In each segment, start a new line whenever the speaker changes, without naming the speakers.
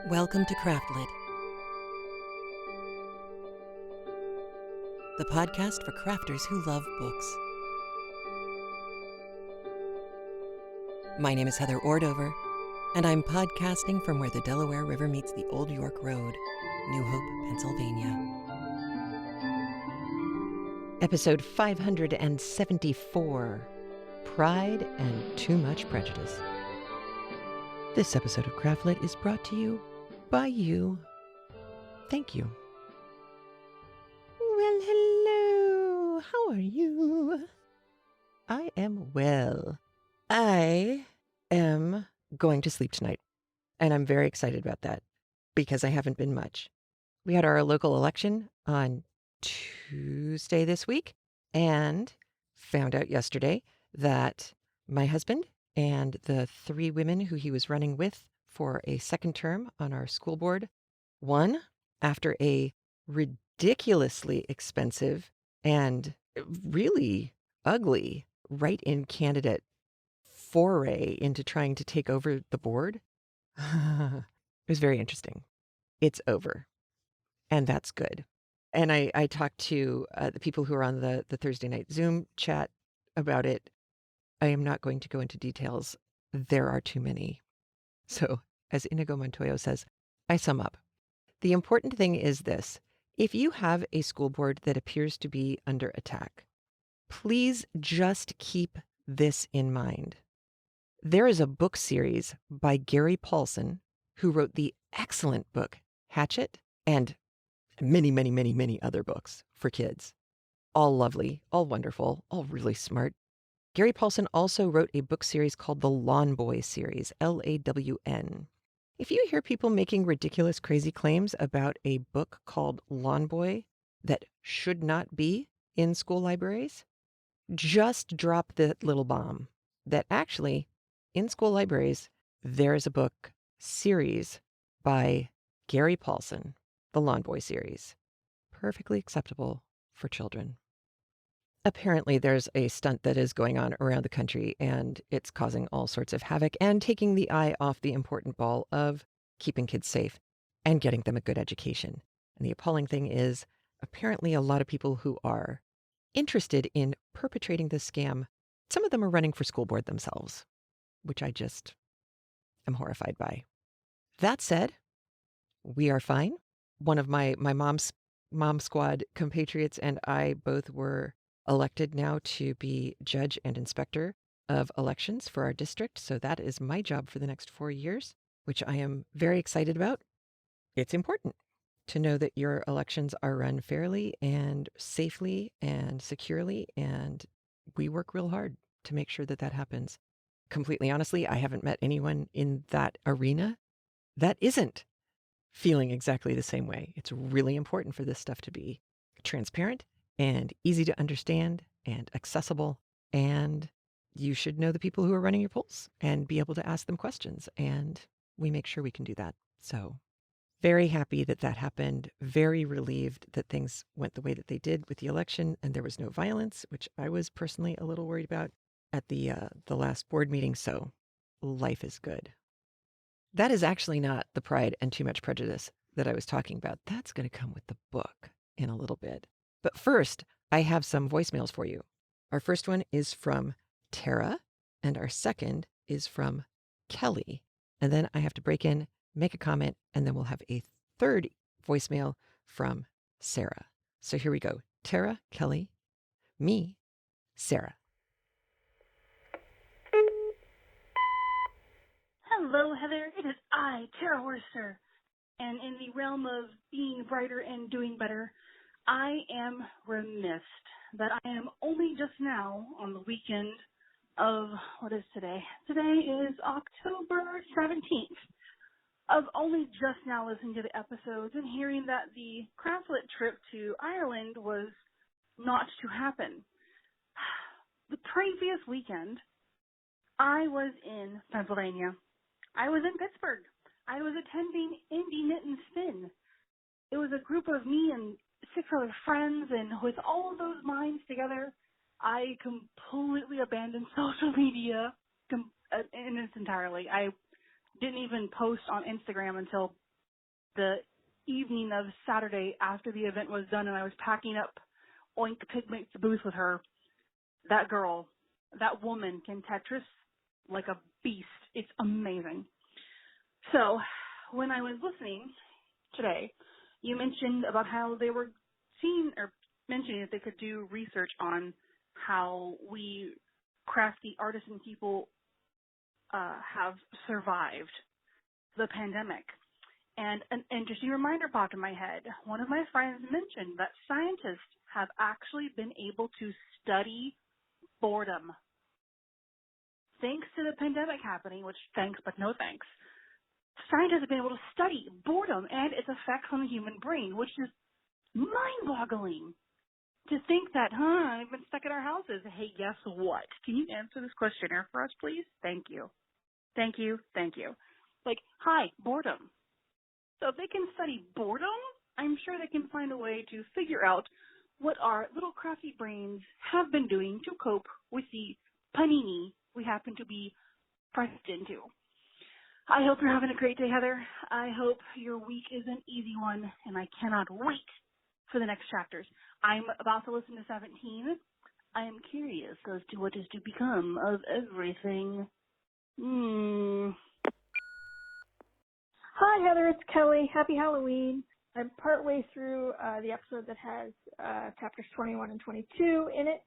Welcome to Craftlit, the podcast for crafters who love books. My name is Heather Ordover, and I'm podcasting from where the Delaware River meets the Old York Road, New Hope, Pennsylvania. Episode 574, Pride and Too Much Prejudice. This episode of Craftlit is brought to you by you. Thank you. Well, hello. How are you? I am well. I am going to sleep tonight, and I'm very excited about that because I haven't been much. We had our local election on Tuesday this week and found out yesterday that my husband and the three women who he was running with for a second term on our school board won after a ridiculously expensive and really ugly write-in candidate foray into trying to take over the board. It was very interesting. It's over, and that's good. And I talked to the people who are on the Thursday night Zoom chat about it. I am not going to go into details. There are too many. So, as Inigo Montoya says, I sum up. The important thing is this. If you have a school board that appears to be under attack, please just keep this in mind. There is a book series by Gary Paulsen, who wrote the excellent book Hatchet, and many, many, many, many other books for kids. All lovely, all wonderful, all really smart. Gary Paulsen also wrote a book series called the Lawn Boy series, Lawn. If you hear people making ridiculous, crazy claims about a book called Lawn Boy that should not be in school libraries, just drop that little bomb that actually, in school libraries, there is a book series by Gary Paulsen, the Lawn Boy series. Perfectly acceptable for children. Apparently, there's a stunt that is going on around the country, and it's causing all sorts of havoc and taking the eye off the important ball of keeping kids safe and getting them a good education. And the appalling thing is, apparently a lot of people who are interested in perpetrating this scam, some of them are running for school board themselves, which I just am horrified by. That said, we are fine. One of my mom's mom squad compatriots and I both were elected now to be judge and inspector of elections for our district. So that is my job for the next 4 years, which I am very excited about. It's important to know that your elections are run fairly and safely and securely, and we work real hard to make sure that that happens. Completely honestly, I haven't met anyone in that arena that isn't feeling exactly the same way. It's really important for this stuff to be transparent and easy to understand and accessible. And you should know the people who are running your polls and be able to ask them questions. And we make sure we can do that. So very happy that that happened. Very relieved that things went the way that they did with the election and there was no violence, which I was personally a little worried about at the last board meeting. So life is good. That is actually not the Pride and Too Much Prejudice that I was talking about. That's going to come with the book in a little bit. But first, I have some voicemails for you. Our first one is from Tara, and our second is from Kelly. And then I have to break in, make a comment, and then we'll have a third voicemail from Sarah. So here we go. Tara, Kelly, me, Sarah.
Hello, Heather. It is I, Tara Worcester. And in the realm of being brighter and doing better, I am remiss that I am only just now on the weekend of, what is today? Today is October 17th. Of only just now listening to the episodes and hearing that the Craftlit trip to Ireland was not to happen. The previous weekend, I was in Pennsylvania. I was in Pittsburgh. I was attending Indie Knit and Spin. It was a group of me and 6 other friends, and with all of those minds together, I completely abandoned social media in its entirely. I didn't even post on Instagram until the evening of Saturday after the event was done and I was packing up Oink Pigment's booth with her, that girl, that woman can Tetris like a beast. It's amazing. So when I was listening today, you mentioned about how they were seeing or mentioning that they could do research on how we crafty artisan people have survived the pandemic. And an interesting reminder popped in my head. One of my friends mentioned that scientists have actually been able to study boredom. Thanks to the pandemic happening, which thanks but no thanks, scientists have been able to study boredom and its effects on the human brain, which is mind-boggling. To think that, I've been stuck in our houses. Hey, guess what? Can you answer this questionnaire for us, please? Thank you. Thank you. Thank you. Like, hi, boredom. So if they can study boredom, I'm sure they can find a way to figure out what our little crafty brains have been doing to cope with the panini we happen to be pressed into. I hope you're having a great day, Heather. I hope your week is an easy one, and I cannot wait for the next chapters. I'm about to listen to 17. I am curious as to what is to become of everything.
Hi, Heather. It's Kelly. Happy Halloween. I'm partway through the episode that has chapters 21 and 22 in it,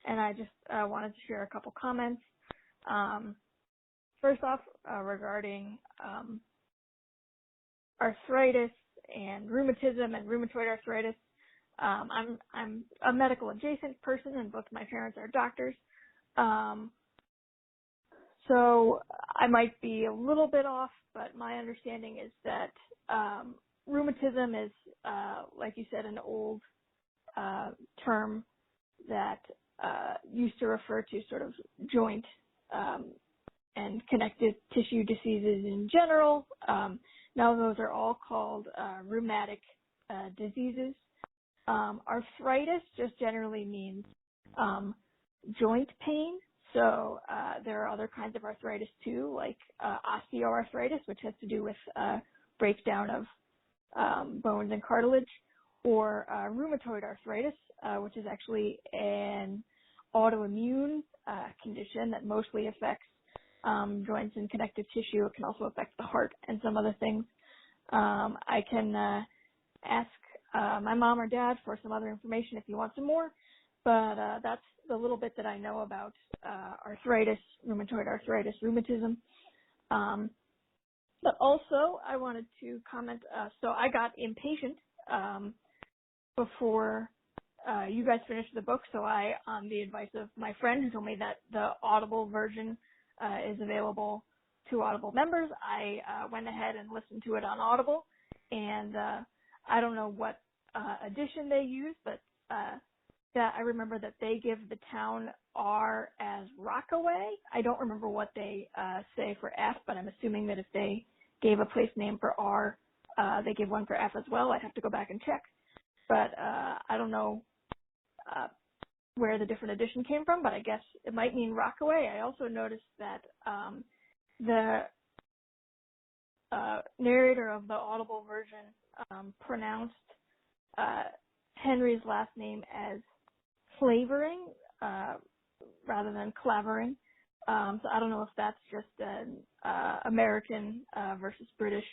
and I just wanted to share a couple comments. First off, regarding arthritis and rheumatism and rheumatoid arthritis, I'm a medical adjacent person, and both my parents are doctors. So I might be a little bit off, but my understanding is that rheumatism is, like you said, an old term that used to refer to sort of joint and connective tissue diseases in general. Now those are all called rheumatic diseases. Arthritis just generally means joint pain. So there are other kinds of arthritis too, like osteoarthritis, which has to do with breakdown of bones and cartilage, or rheumatoid arthritis, which is actually an autoimmune condition that mostly affects joints and connective tissue. It can also affect the heart and some other things. I can ask my mom or dad for some other information if you want some more, but that's the little bit that I know about arthritis, rheumatoid arthritis, rheumatism. But also I wanted to comment, so I got impatient before you guys finished the book, so I, on the advice of my friend who told me that the Audible version is available to Audible members, I went ahead and listened to it on Audible, and I don't know what edition they use, but that I remember that they give the town R as Rockaway. I don't remember what they say for F, but I'm assuming that if they gave a place name for R, they give one for F as well. I'd have to go back and check. But I don't know where the different edition came from, but I guess it might mean Rockaway. I also noticed that the narrator of the Audible version pronounced Henry's last name as Flavoring rather than Clavering. So I don't know if that's just an American versus British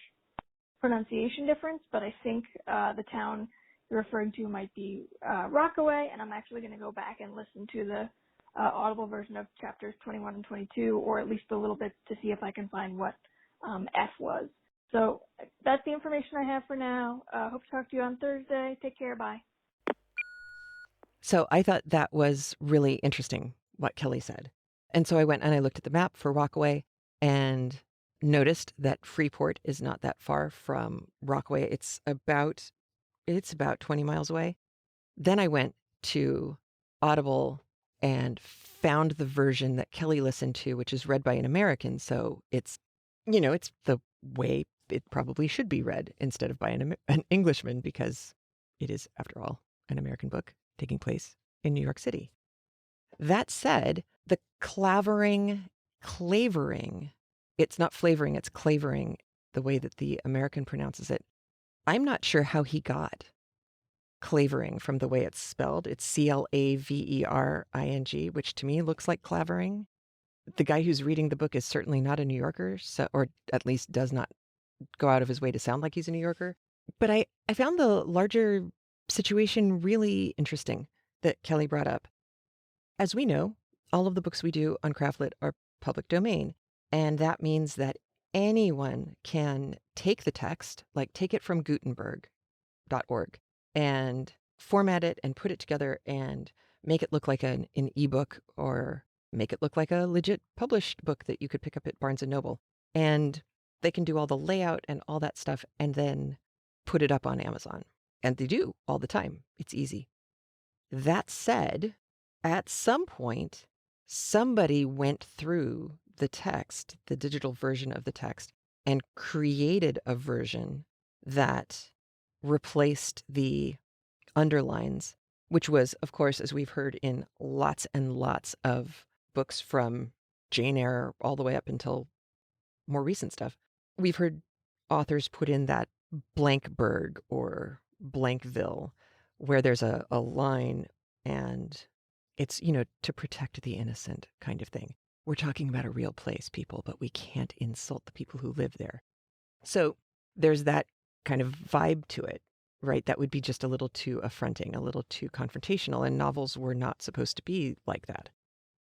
pronunciation difference, but I think the town you're referring to might be Rockaway, and I'm actually going to go back and listen to the Audible version of chapters 21 and 22, or at least a little bit, to see if I can find what F was. So that's the information I have for now. Hope to talk to you on Thursday. Take care. Bye.
So I thought that was really interesting, what Kelly said. And so I went and I looked at the map for Rockaway and noticed that Freeport is not that far from Rockaway. It's about 20 miles away. Then I went to Audible and found the version that Kelly listened to, which is read by an American. So it's, it's the way it probably should be read instead of by an Englishman, because it is, after all, an American book taking place in New York City. That said, the clavering, it's not flavoring, it's clavering, the way that the American pronounces it. I'm not sure how he got clavering from the way it's spelled. It's Clavering, which to me looks like clavering. The guy who's reading the book is certainly not a New Yorker, so, or at least does not go out of his way to sound like he's a New Yorker. But I found the larger situation really interesting that Kelly brought up. As we know, all of the books we do on Craftlit are public domain. And that means that anyone can take the text, like take it from Gutenberg.org and format it and put it together and make it look like an ebook or make it look like a legit published book that you could pick up at Barnes & Noble. And they can do all the layout and all that stuff and then put it up on Amazon. And they do all the time. It's easy. That said, at some point, somebody went through the text, the digital version of the text, and created a version that replaced the underlines, which was, of course, as we've heard in lots and lots of books from Jane Eyre all the way up until more recent stuff, we've heard authors put in that Blankburg or Blankville, where there's a line and it's, to protect the innocent kind of thing. We're talking about a real place, people, but we can't insult the people who live there. So there's that kind of vibe to it, right? That would be just a little too affronting, a little too confrontational, and novels were not supposed to be like that.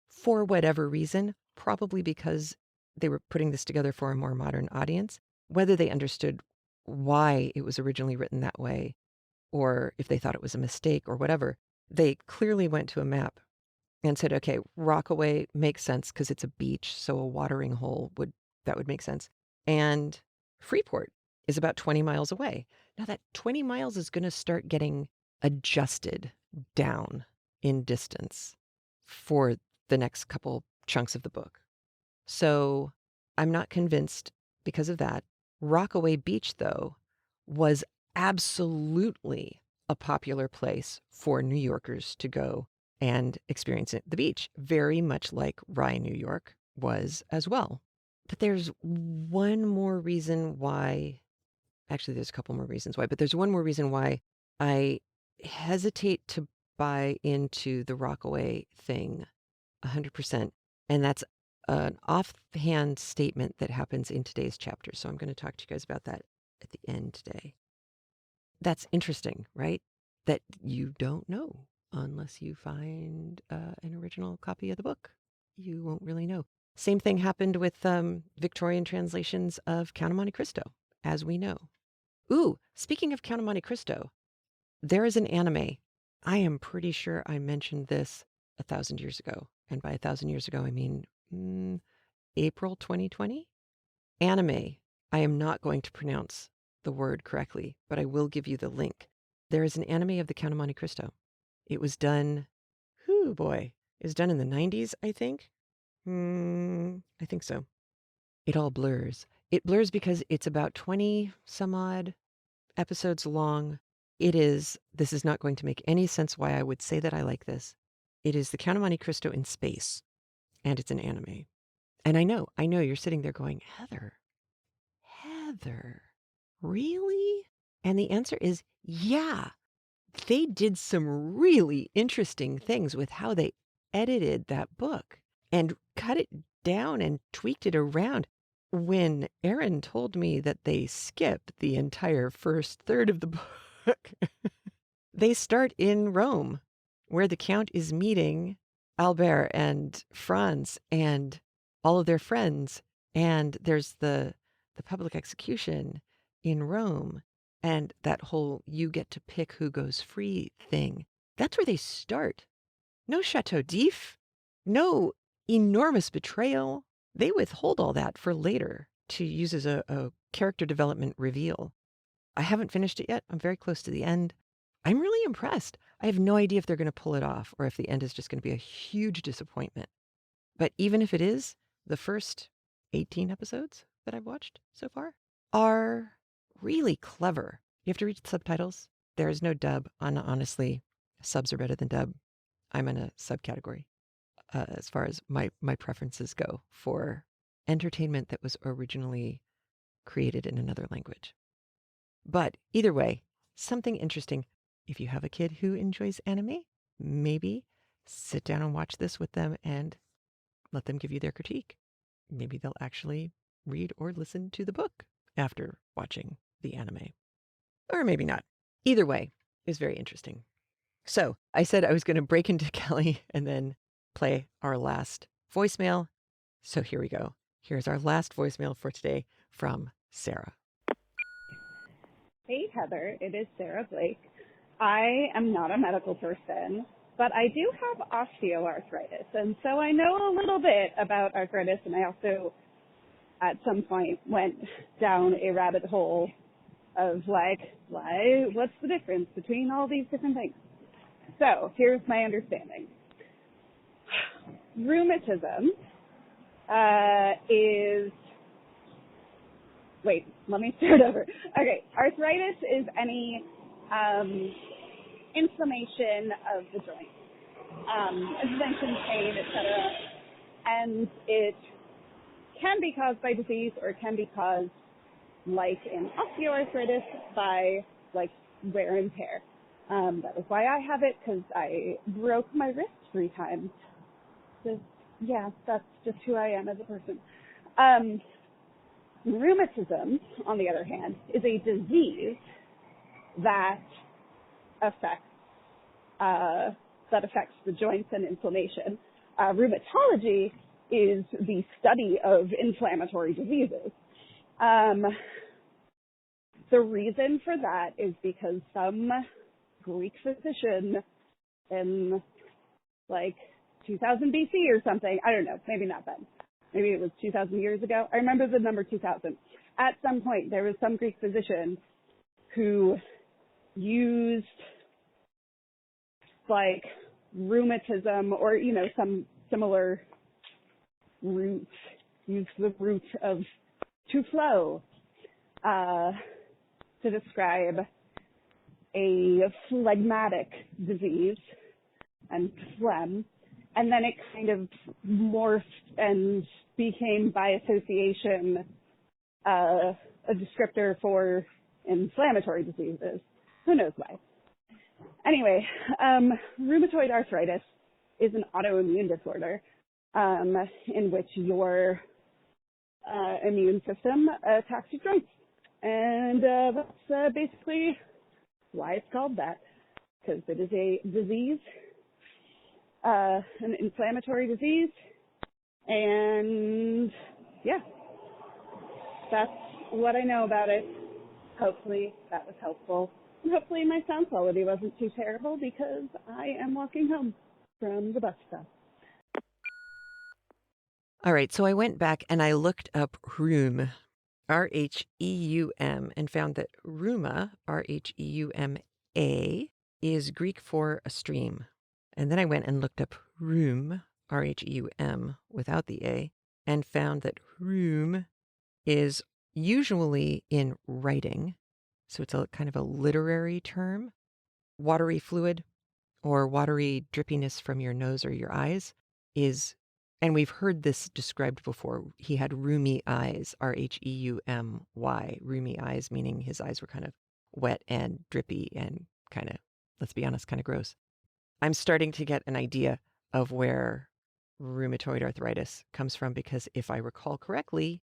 For whatever reason, probably because they were putting this together for a more modern audience, whether they understood why it was originally written that way, or if they thought it was a mistake or whatever, they clearly went to a map and said, okay, Rockaway makes sense because it's a beach, so a watering hole would make sense. And Freeport is about 20 miles away. Now that 20 miles is going to start getting adjusted down in distance for the next couple chunks of the book. So I'm not convinced because of that. Rockaway Beach, though, was absolutely a popular place for New Yorkers to go and experience the beach, very much like Rye, New York was as well. But there's one more reason why, actually there's a couple more reasons why, but there's one more reason why I hesitate to buy into the Rockaway thing 100%. And that's an offhand statement that happens in today's chapter. So I'm going to talk to you guys about that at the end today. That's interesting, right? That you don't know unless you find an original copy of the book. You won't really know. Same thing happened with Victorian translations of Count of Monte Cristo, as we know. Ooh, speaking of Count of Monte Cristo, there is an anime. I am pretty sure I mentioned this 1,000 years ago. And by 1,000 years ago, I mean April 2020. Anime. I am not going to pronounce the word correctly, but I will give you the link. There is an anime of the Count of Monte Cristo. It was done, it was done in the 90s, I think. I think so. It all blurs. It blurs because it's about 20 some odd episodes long. This is not going to make any sense why I would say that I like this. It is the Count of Monte Cristo in space, and it's an anime. And I know you're sitting there going, Heather, really? And the answer is, yeah, they did some really interesting things with how they edited that book and cut it down and tweaked it around. When Aaron told me that they skipped the entire first third of the book, they start in Rome, where the Count is meeting Albert and Franz and all of their friends. And there's the public execution in Rome and that whole you get to pick who goes free thing. That's where they start. No Chateau d'If, no enormous betrayal. They withhold all that for later to use as a character development reveal. I haven't finished it yet. I'm very close to the end. I'm really impressed. I have no idea if they're going to pull it off or if the end is just going to be a huge disappointment. But even if it is, the first 18 episodes that I've watched so far are really clever. You have to read subtitles. There is no dub. Honestly, subs are better than dub. I'm in a subcategory as far as my preferences go for entertainment that was originally created in another language. But either way, something interesting. If you have a kid who enjoys anime, maybe sit down and watch this with them and let them give you their critique. Maybe they'll actually read or listen to the book after watching the anime. Or maybe not. Either way is very interesting. So I said I was going to break into Kelly and then play our last voicemail. So here we go. Here's our last voicemail for today from Sarah.
Hey, Heather. It is Sarah Blake. I am not a medical person, but I do have osteoarthritis, and so I know a little bit about arthritis, and I also, at some point, went down a rabbit hole of, like, what's the difference between all these different things? So, here's my understanding. Rheumatism wait, let me start over. Okay, arthritis is any inflammation of the joints, inflammation, pain, etc. And it can be caused by disease or it can be caused, like in osteoarthritis, by like wear and tear. That is why I have it, because I broke my wrist 3 times. So, yeah, that's just who I am as a person. Rheumatism, on the other hand, is a disease that affects the joints and inflammation. Rheumatology is the study of inflammatory diseases. The reason for that is because some Greek physician in like 2000 BC or something, I don't know, maybe not then. Maybe it was 2,000 years ago. I remember the number 2,000. At some point, there was some Greek physician who used like rheumatism or, you know, some similar root, used the root of to flow to describe a phlegmatic disease and phlegm. And then it kind of morphed and became, by association, a descriptor for inflammatory diseases. Who knows why? Anyway, rheumatoid arthritis is an autoimmune disorder in which your immune system attacks your joints. And that's basically why it's called that, because it is a disease, an inflammatory disease, and yeah, that's what I know about it. Hopefully that was helpful. And hopefully my sound quality wasn't too terrible, because I am walking home from the bus stop.
All right, so I went back and I looked up rheum, R-H-E-U-M, and found that rheuma, R-H-E-U-M-A, is Greek for a stream. And then I went and looked up rheum, R-H-E-U-M, without the A, and found that rheum is usually in writing, so it's a kind of a literary term. Watery fluid or watery drippiness from your nose or your eyes is, and we've heard this described before, he had rheumy eyes, R-H-E-U-M-Y, rheumy eyes, meaning his eyes were kind of wet and drippy and kind of, let's be honest, kind of gross. I'm starting to get an idea of where rheumatoid arthritis comes from, because if I recall correctly,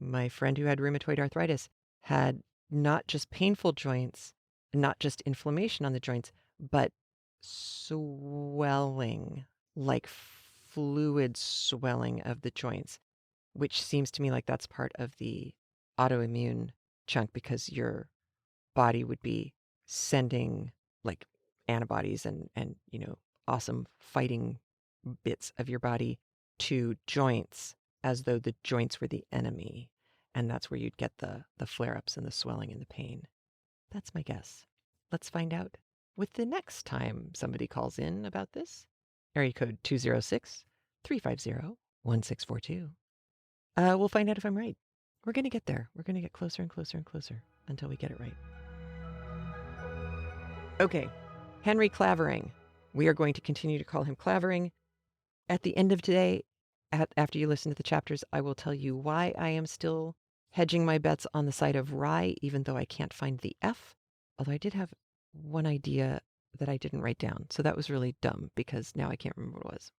my friend who had rheumatoid arthritis had not just painful joints, not just inflammation on the joints, but swelling, like fluid swelling of the joints, which seems to me like that's part of the autoimmune chunk, because your body would be sending like antibodies and you know, awesome fighting bits of your body to joints as though the joints were the enemy. And that's where you'd get the flare-ups and the swelling and the pain. That's my guess. Let's find out with the next time somebody calls in about this. Area code 206-350-1642. We'll find out if I'm right. We're going to get there. We're going to get closer and closer and closer until we get it right. Okay, Henry Clavering. We are going to continue to call him Clavering. At the end of today, after you listen to the chapters, I will tell you why I am still hedging my bets on the side of rye, even though I can't find the F. Although I did have one idea that I didn't write down. So that was really dumb because now I can't remember what it was.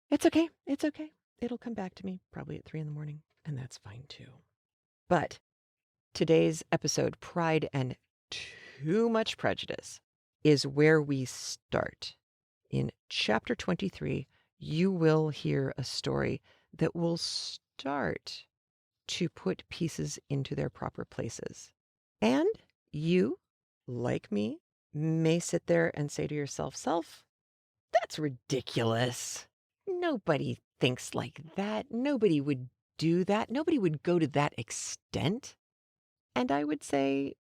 It's okay. It's okay. It'll come back to me probably at 3 in the morning, and that's fine too. But today's episode, Pride and Too Much Prejudice, is where we start. In chapter 23, you will hear a story that will start to put pieces into their proper places. And you, like me, may sit there and say to yourself, that's ridiculous. Nobody thinks like that. Nobody would do that. Nobody would go to that extent. And I would say,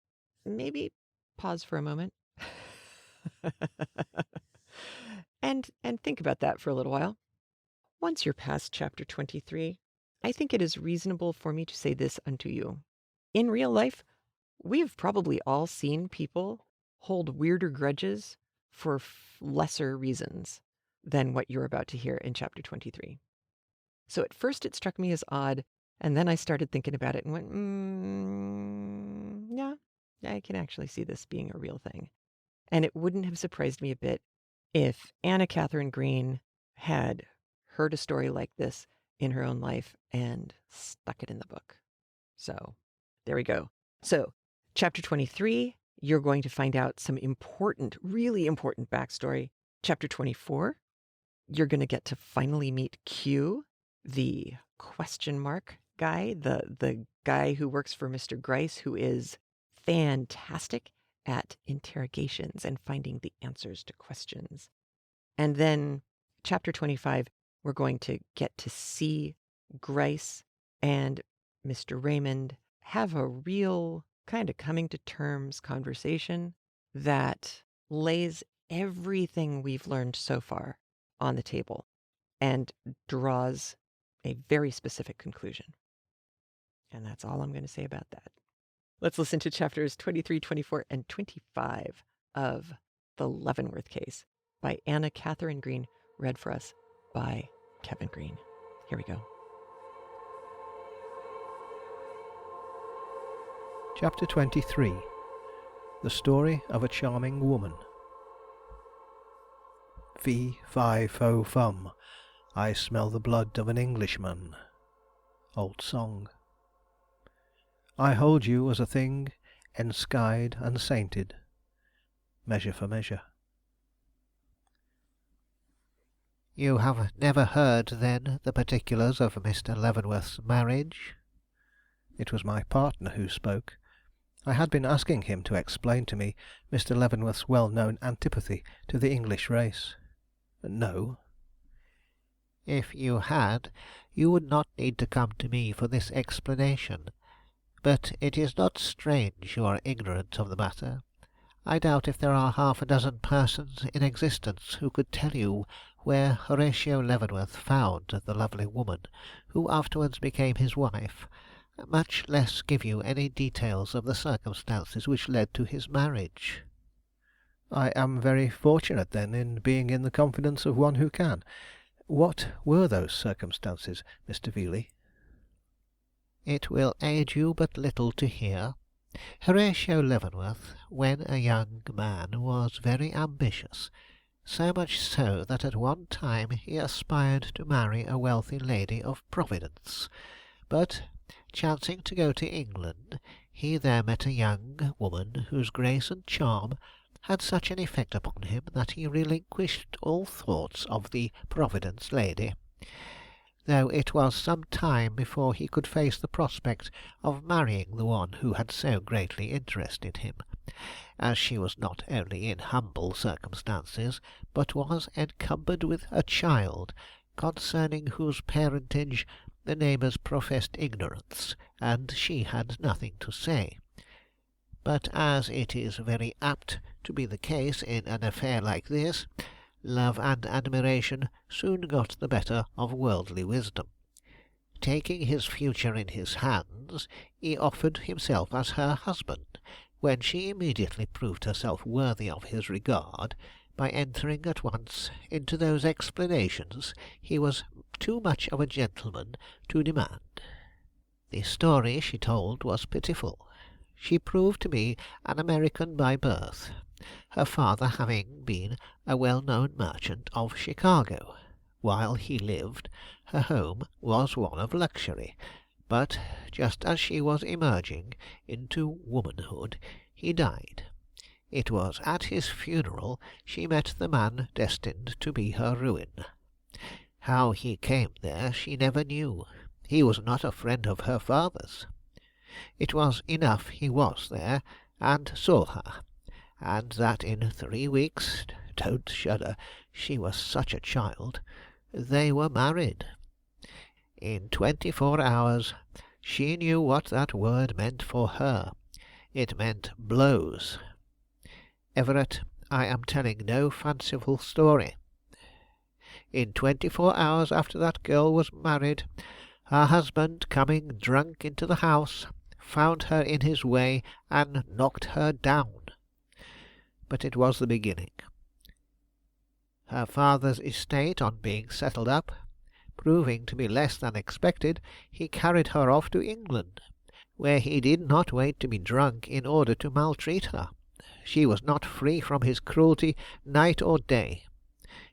maybe pause for a moment and think about that for a little while. Once you're past chapter 23, I think it is reasonable for me to say this unto you. In real life, we've probably all seen people hold weirder grudges for lesser reasons than what you're about to hear in chapter 23. So at first it struck me as odd, and then I started thinking about it and went, yeah, I can actually see this being a real thing. And it wouldn't have surprised me a bit if Anna Catherine Green had heard a story like this in her own life and stuck it in the book. So there we go. So chapter 23, you're going to find out some important, really important backstory. Chapter 24, you're going to get to finally meet Q, the question mark guy, the guy who works for Mr. Gryce, who is fantastic at interrogations and finding the answers to questions. And then chapter 25, we're going to get to see Gryce and Mr. Raymond have a real kind of coming to terms conversation that lays everything we've learned so far on the table and draws a very specific conclusion. And that's all I'm going to say about that. Let's listen to chapters 23, 24, and 25 of The Leavenworth Case by Anna Catherine Green, read for us by Kevin Green. Here we go.
Chapter 23. The Story of a Charming Woman. Fee, fi, fo, fum, I smell the blood of an Englishman. Old Song. I hold you as a thing enskied and sainted. Measure for Measure.
You have never heard, then, the particulars of Mr. Leavenworth's marriage?
It was my partner who spoke. I had been asking him to explain to me Mr. Leavenworth's well-known antipathy to the English race. No.
If you had, you would not need to come to me for this explanation. But it is not strange you are ignorant of the matter. I doubt if there are half a dozen persons in existence who could tell you where Horatio Leavenworth found the lovely woman who afterwards became his wife, much less give you any details of the circumstances which led to his marriage.
I am very fortunate, then, in being in the confidence of one who can. What were those circumstances, Mr. Veeley?
It will aid you but little to hear. Horatio Leavenworth, when a young man, was very ambitious, so much so that at one time he aspired to marry a wealthy lady of Providence, but, chancing to go to England, he there met a young woman whose grace and charm had such an effect upon him that he relinquished all thoughts of the Providence lady, though it was some time before he could face the prospect of marrying the one who had so greatly interested him, as she was not only in humble circumstances, but was encumbered with a child, concerning whose parentage the neighbours professed ignorance, and she had nothing to say. But as it is very apt to be the case in an affair like this, love and admiration soon got the better of worldly wisdom. Taking his future in his hands, he offered himself as her husband, when she immediately proved herself worthy of his regard, by entering at once into those explanations he was too much of a gentleman to demand. The story she told was pitiful. She proved to be an American by birth, her father having been a well-known merchant of Chicago. While he lived, her home was one of luxury, but just as she was emerging into womanhood, he died. It was at his funeral she met the man destined to be her ruin. How he came there she never knew. He was not a friend of her father's. It was enough he was there and saw her, and that in 3 weeks, don't shudder, she was such a child, they were married. In 24 hours she knew what that word meant for her. It meant blows. Everett, I am telling no fanciful story. In 24 hours after that girl was married, her husband, coming drunk into the house, found her in his way and knocked her down. But it was the beginning. Her father's estate, on being settled up, proving to be less than expected, he carried her off to England, where he did not wait to be drunk in order to maltreat her. She was not free from his cruelty night or day.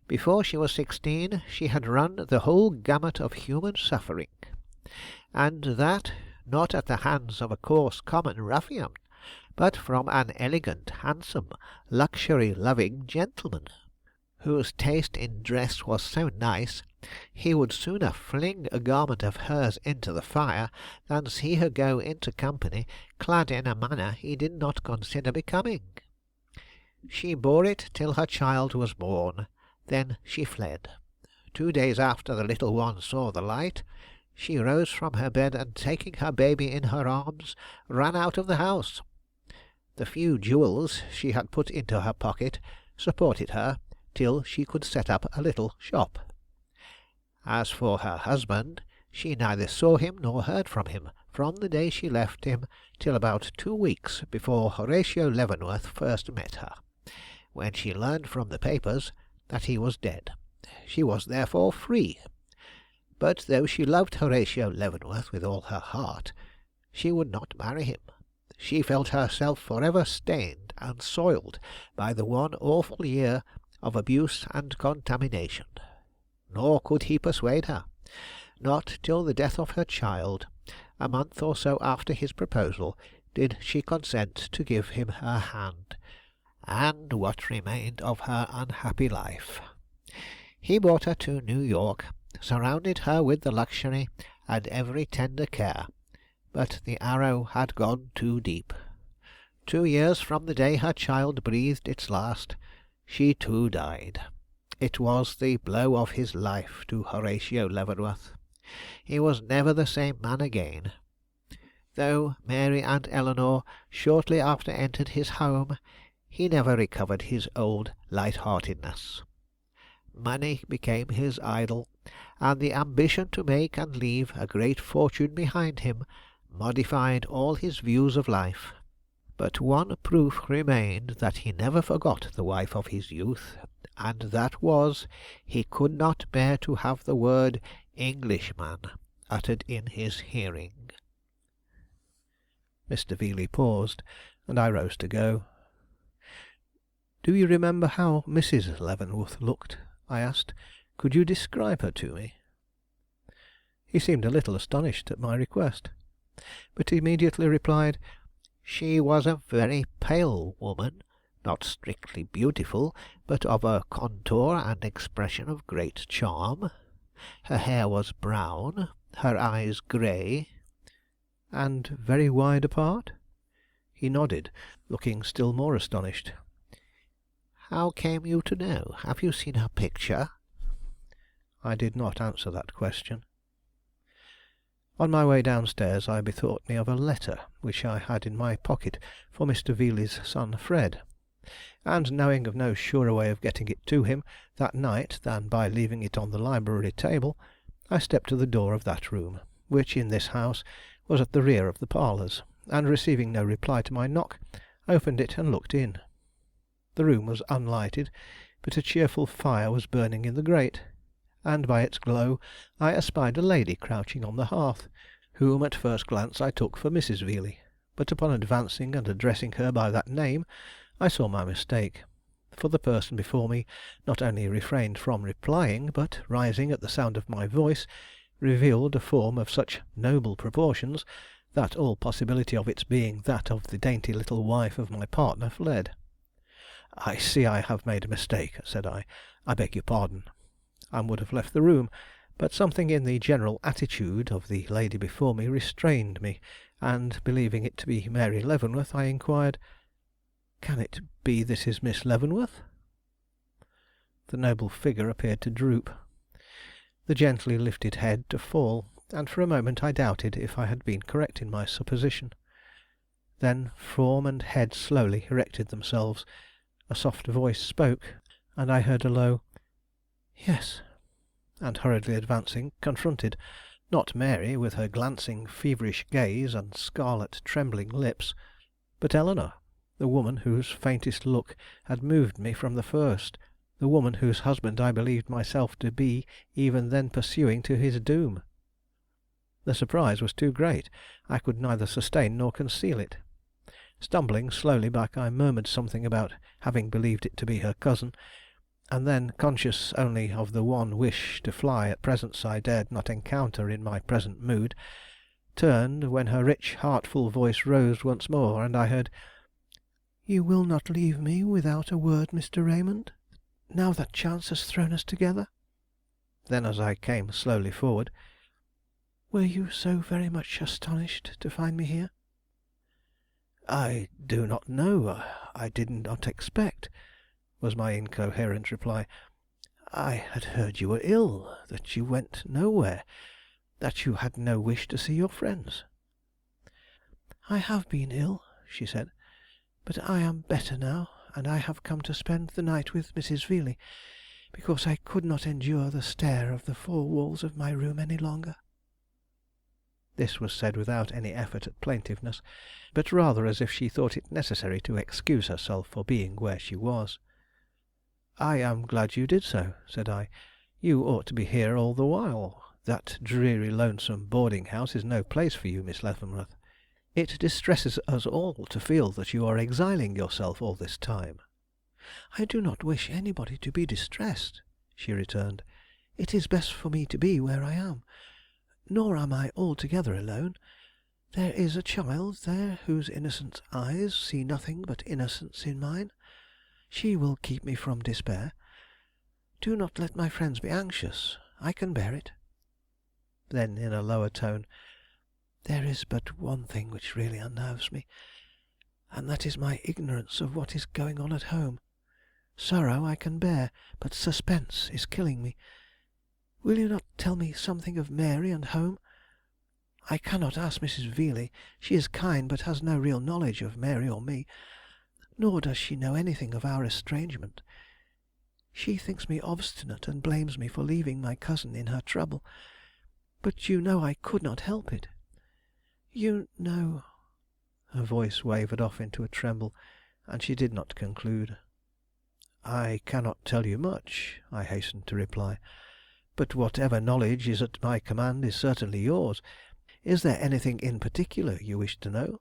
Before she was 16, she had run the whole gamut of human suffering, and that not at the hands of a coarse common ruffian, but from an elegant, handsome, luxury-loving gentleman, whose taste in dress was so nice he would sooner fling a garment of hers into the fire than see her go into company clad in a manner he did not consider becoming. She bore it till her child was born, then she fled. 2 days after the little one saw the light, she rose from her bed and, taking her baby in her arms, ran out of the house. The few jewels she had put into her pocket supported her till she could set up a little shop. As for her husband, she neither saw him nor heard from him from the day she left him till about 2 weeks before Horatio Leavenworth first met her, when she learned from the papers that he was dead. She was therefore free. But though she loved Horatio Leavenworth with all her heart, she would not marry him. She felt herself forever stained and soiled by the one awful year of abuse and contamination. Nor could he persuade her. Not till the death of her child, a month or so after his proposal, did she consent to give him her hand, and what remained of her unhappy life. He brought her to New York, surrounded her with the luxury and every tender care, but the arrow had gone too deep. 2 years from the day her child breathed its last, she too died. It was the blow of his life to Horatio Leavenworth. He was never the same man again. Though Mary and Eleanor shortly after entered his home, he never recovered his old light-heartedness. Money became his idol, and the ambition to make and leave a great fortune behind him modified all his views of life. But one proof remained that he never forgot the wife of his youth, and that was, he could not bear to have the word Englishman uttered in his hearing.
Mr. Veeley paused, and I rose to go. "Do you remember how Mrs. Leavenworth looked?" I asked. "Could you describe her to me?" He seemed a little astonished at my request, but immediately replied, "She was a very pale woman, not strictly beautiful, but of a contour and expression of great charm. Her hair was brown, her eyes grey." "And very wide apart?" He nodded, looking still more astonished.
"How came you to know? Have you seen her picture?"
I did not answer that question. On my way downstairs I bethought me of a letter which I had in my pocket for Mr. Veeley's son Fred, and knowing of no surer way of getting it to him that night than by leaving it on the library table, I stepped to the door of that room, which in this house was at the rear of the parlours, and receiving no reply to my knock, opened it and looked in. The room was unlighted, but a cheerful fire was burning in the grate, and by its glow I espied a lady crouching on the hearth, whom at first glance I took for Mrs. Veeley, but upon advancing and addressing her by that name, I saw my mistake, for the person before me not only refrained from replying, but, rising at the sound of my voice, revealed a form of such noble proportions that all possibility of its being that of the dainty little wife of my partner fled. "I see I have made a mistake," said I. "I beg your pardon," and would have left the room, but something in the general attitude of the lady before me restrained me, and, believing it to be Mary Leavenworth, I inquired, "Can it be this is Miss Leavenworth?" The noble figure appeared to droop, the gently lifted head to fall, and for a moment I doubted if I had been correct in my supposition. Then form and head slowly erected themselves, a soft voice spoke, and I heard a low "Yes," and hurriedly advancing, confronted, not Mary with her glancing, feverish gaze and scarlet, trembling lips, but Eleanor, the woman whose faintest look had moved me from the first, the woman whose husband I believed myself to be even then pursuing to his doom. The surprise was too great; I could neither sustain nor conceal it. Stumbling slowly back, I murmured something about having believed it to be her cousin, and then, conscious only of the one wish to fly at presence I dared not encounter in my present mood, turned, when her rich, heartful voice rose once more, and I heard, "You will not leave me without a word, Mr. Raymond, now that chance has thrown us together?" Then, as I came slowly forward, "Were you so very much astonished to find me here?" "I do not know. I did not expect," was my incoherent reply. "I had heard you were ill, that you went nowhere, that you had no wish to see your friends." "I have been ill," she said, "but I am better now, and I have come to spend the night with Mrs. Veeley, because I could not endure the stare of the four walls of my room any longer." This was said without any effort at plaintiveness, but rather as if she thought it necessary to excuse herself for being where she was. "I am glad you did so," said I. "You ought to be here all the while. That dreary, lonesome boarding house is no place for you, Miss Leavenworth. It distresses us all to feel that you are exiling yourself all this time." "I do not wish anybody to be distressed," she returned. "It is best for me to be where I am. Nor am I altogether alone. There is a child there whose innocent eyes see nothing but innocence in mine. She will keep me from despair. Do not let my friends be anxious. I can bear it." Then, in a lower tone, "There is but one thing which really unnerves me, and that is my ignorance of what is going on at home. Sorrow I can bear, but suspense is killing me. Will you not tell me something of Mary and home? I cannot ask Mrs. Veeley. She is kind, but has no real knowledge of Mary or me, nor does she know anything of our estrangement. She thinks me obstinate and blames me for leaving my cousin in her trouble, but you know I could not help it. You know—" Her voice wavered off into a tremble, and she did not conclude. "I cannot tell you much," I hastened to reply, "but whatever knowledge is at my command is certainly yours. Is there anything in particular you wish to know?"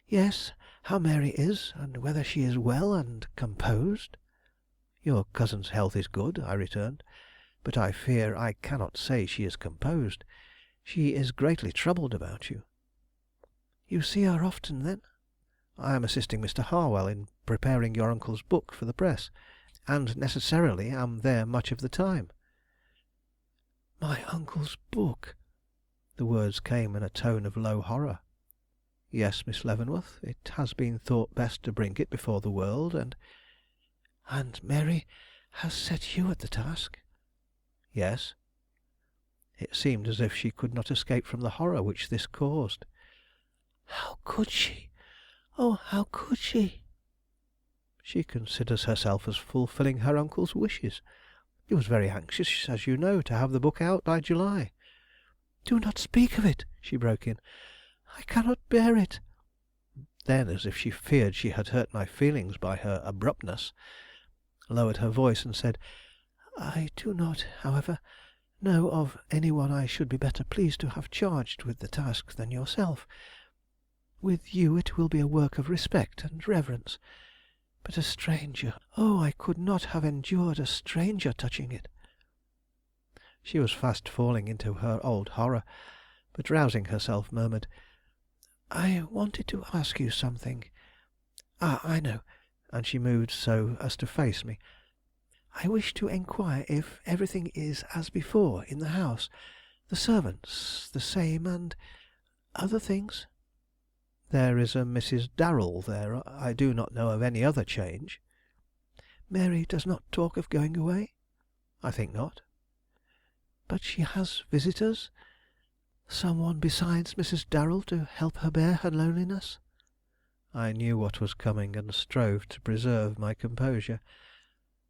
"Yes, how Mary is, and whether she is well and composed." "Your cousin's health is good," I returned, "but I fear I cannot say she is composed. She is greatly troubled about you." "You see her often, then?" "I am assisting Mr. Harwell in preparing your uncle's book for the press, and necessarily am there much of the time." "My uncle's book!" The words came in a tone of low horror. "Yes, Miss Leavenworth. It has been thought best to bring it before the world, and—" "And Mary has set you at the task?" "Yes." It seemed as if she could not escape from the horror which this caused. "How could she? Oh, how could she?" "She considers herself as fulfilling her uncle's wishes. He was very anxious, as you know, to have the book out by July." "Do not speak of it," she broke in. "I cannot bear it." Then, as if she feared she had hurt my feelings by her abruptness, lowered her voice and said, "I do not, however, know of any one I should be better pleased to have charged with the task than yourself. With you it will be a work of respect and reverence. But a stranger, oh, I could not have endured a stranger touching it." She was fast falling into her old horror, but rousing herself, murmured, "I wanted to ask you something. I know," and she moved so as to face me. "I wish to enquire if everything is as before in the house, the servants the same, and other things?" "There is a Mrs. Darrell there. I do not know of any other change." "Mary does not talk of going away?" "I think not." "But she has visitors? Some one besides Mrs. Darrell to help her bear her loneliness?" I knew what was coming, and strove to preserve my composure.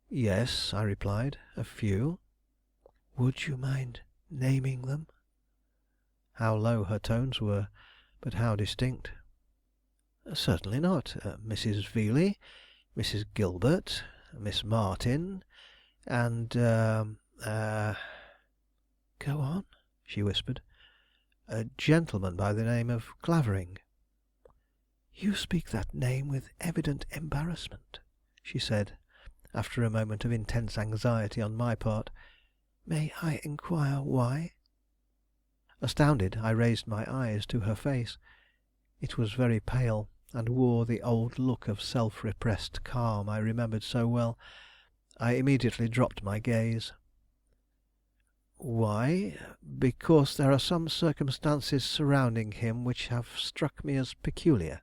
"Yes," I replied, "a few." "Would you mind naming them?" How low her tones were, but how distinct! "Certainly not. Mrs. Veeley, Mrs. Gilbert, Miss Martin, and Go on," she whispered. "A gentleman by the name of Clavering." "You speak that name with evident embarrassment," she said, after a moment of intense anxiety on my part. "May I inquire why?" Astounded, I raised my eyes to her face. It was very pale, and wore the old look of self repressed calm I remembered so well. I immediately dropped my gaze. "Why? Because there are some circumstances surrounding him which have struck me as peculiar."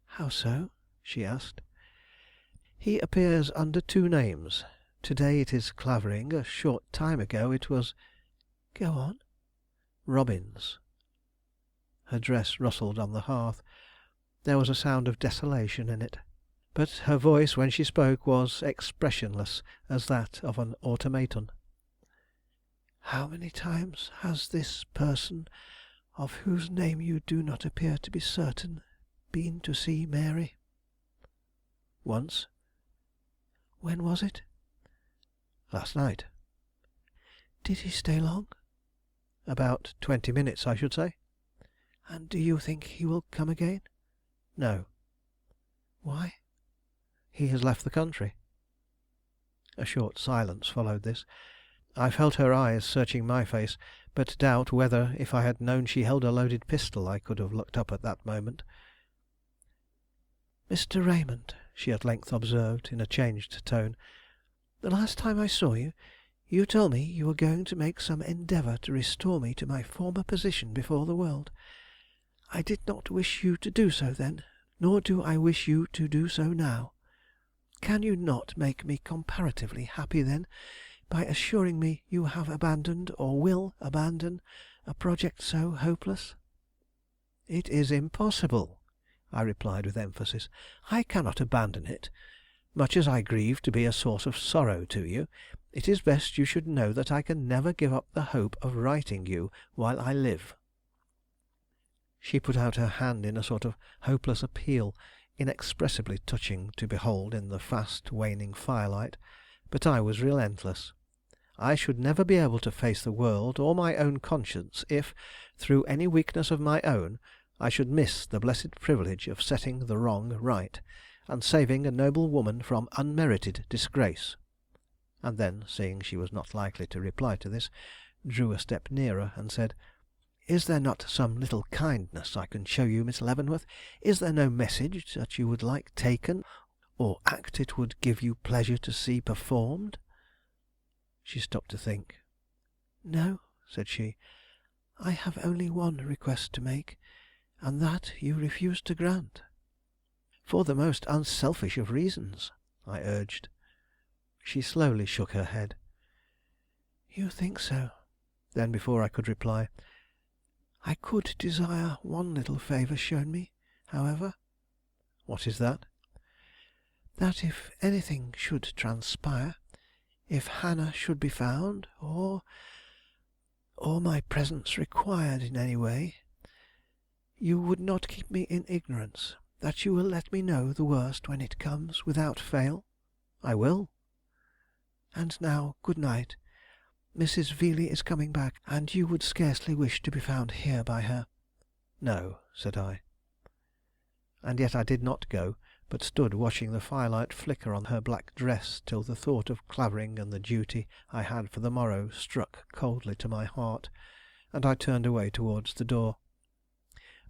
"How so?" she asked. "He appears under two names. To day it is Clavering; a short time ago it was—" "Go on." "Robbins." Her dress rustled on the hearth. There was a sound of desolation in it, but her voice when she spoke was expressionless as that of an automaton. "How many times has this person, of whose name you do not appear to be certain, been to see Mary?" "Once." "When was it?" "Last night." "Did he stay long?" "About 20 minutes, I should say." "And do you think he will come again?" "No." "Why?" "He has left the country." A short silence followed this. I felt her eyes searching my face, but doubt whether, if I had known she held a loaded pistol, I could have looked up at that moment. "Mr. Raymond," she at length observed, in a changed tone, "the last time I saw you, you told me you were going to make some endeavor to restore me to my former position before the world. I did not wish you to do so then, nor do I wish you to do so now. Can you not make me comparatively happy then, by assuring me you have abandoned, or will abandon, a project so hopeless?" "It is impossible," I replied with emphasis. "I cannot abandon it. Much as I grieve to be a source of sorrow to you, it is best you should know that I can never give up the hope of righting you while I live." She put out her hand in a sort of hopeless appeal, inexpressibly touching to behold in the fast waning firelight, but I was relentless. I should never be able to face the world or my own conscience if, through any weakness of my own, I should miss the blessed privilege of setting the wrong right, and saving a noble woman from unmerited disgrace. And then, seeing she was not likely to reply to this, drew a step nearer, and said, "Is there not some little kindness I can show you, Miss Leavenworth? Is there no message that you would like taken, or act it would give you pleasure to see performed?" She stopped to think. "No," said she, "I have only one request to make, and that you refuse to grant." "For the most unselfish of reasons," I urged. She slowly shook her head. "You think so?" Then, before I could reply, "I could desire one little favor shown me, however." "What is that?" "That if anything should transpire, if Hannah should be found, or my presence required in any way, you would not keep me in ignorance, that you will let me know the worst when it comes, without fail?" "I will." "And now, good night. Mrs. Veeley is coming back, and you would scarcely wish to be found here by her." "No," said I. And yet I did not go, but stood watching the firelight flicker on her black dress till the thought of Clavering and the duty I had for the morrow struck coldly to my heart, and I turned away towards the door.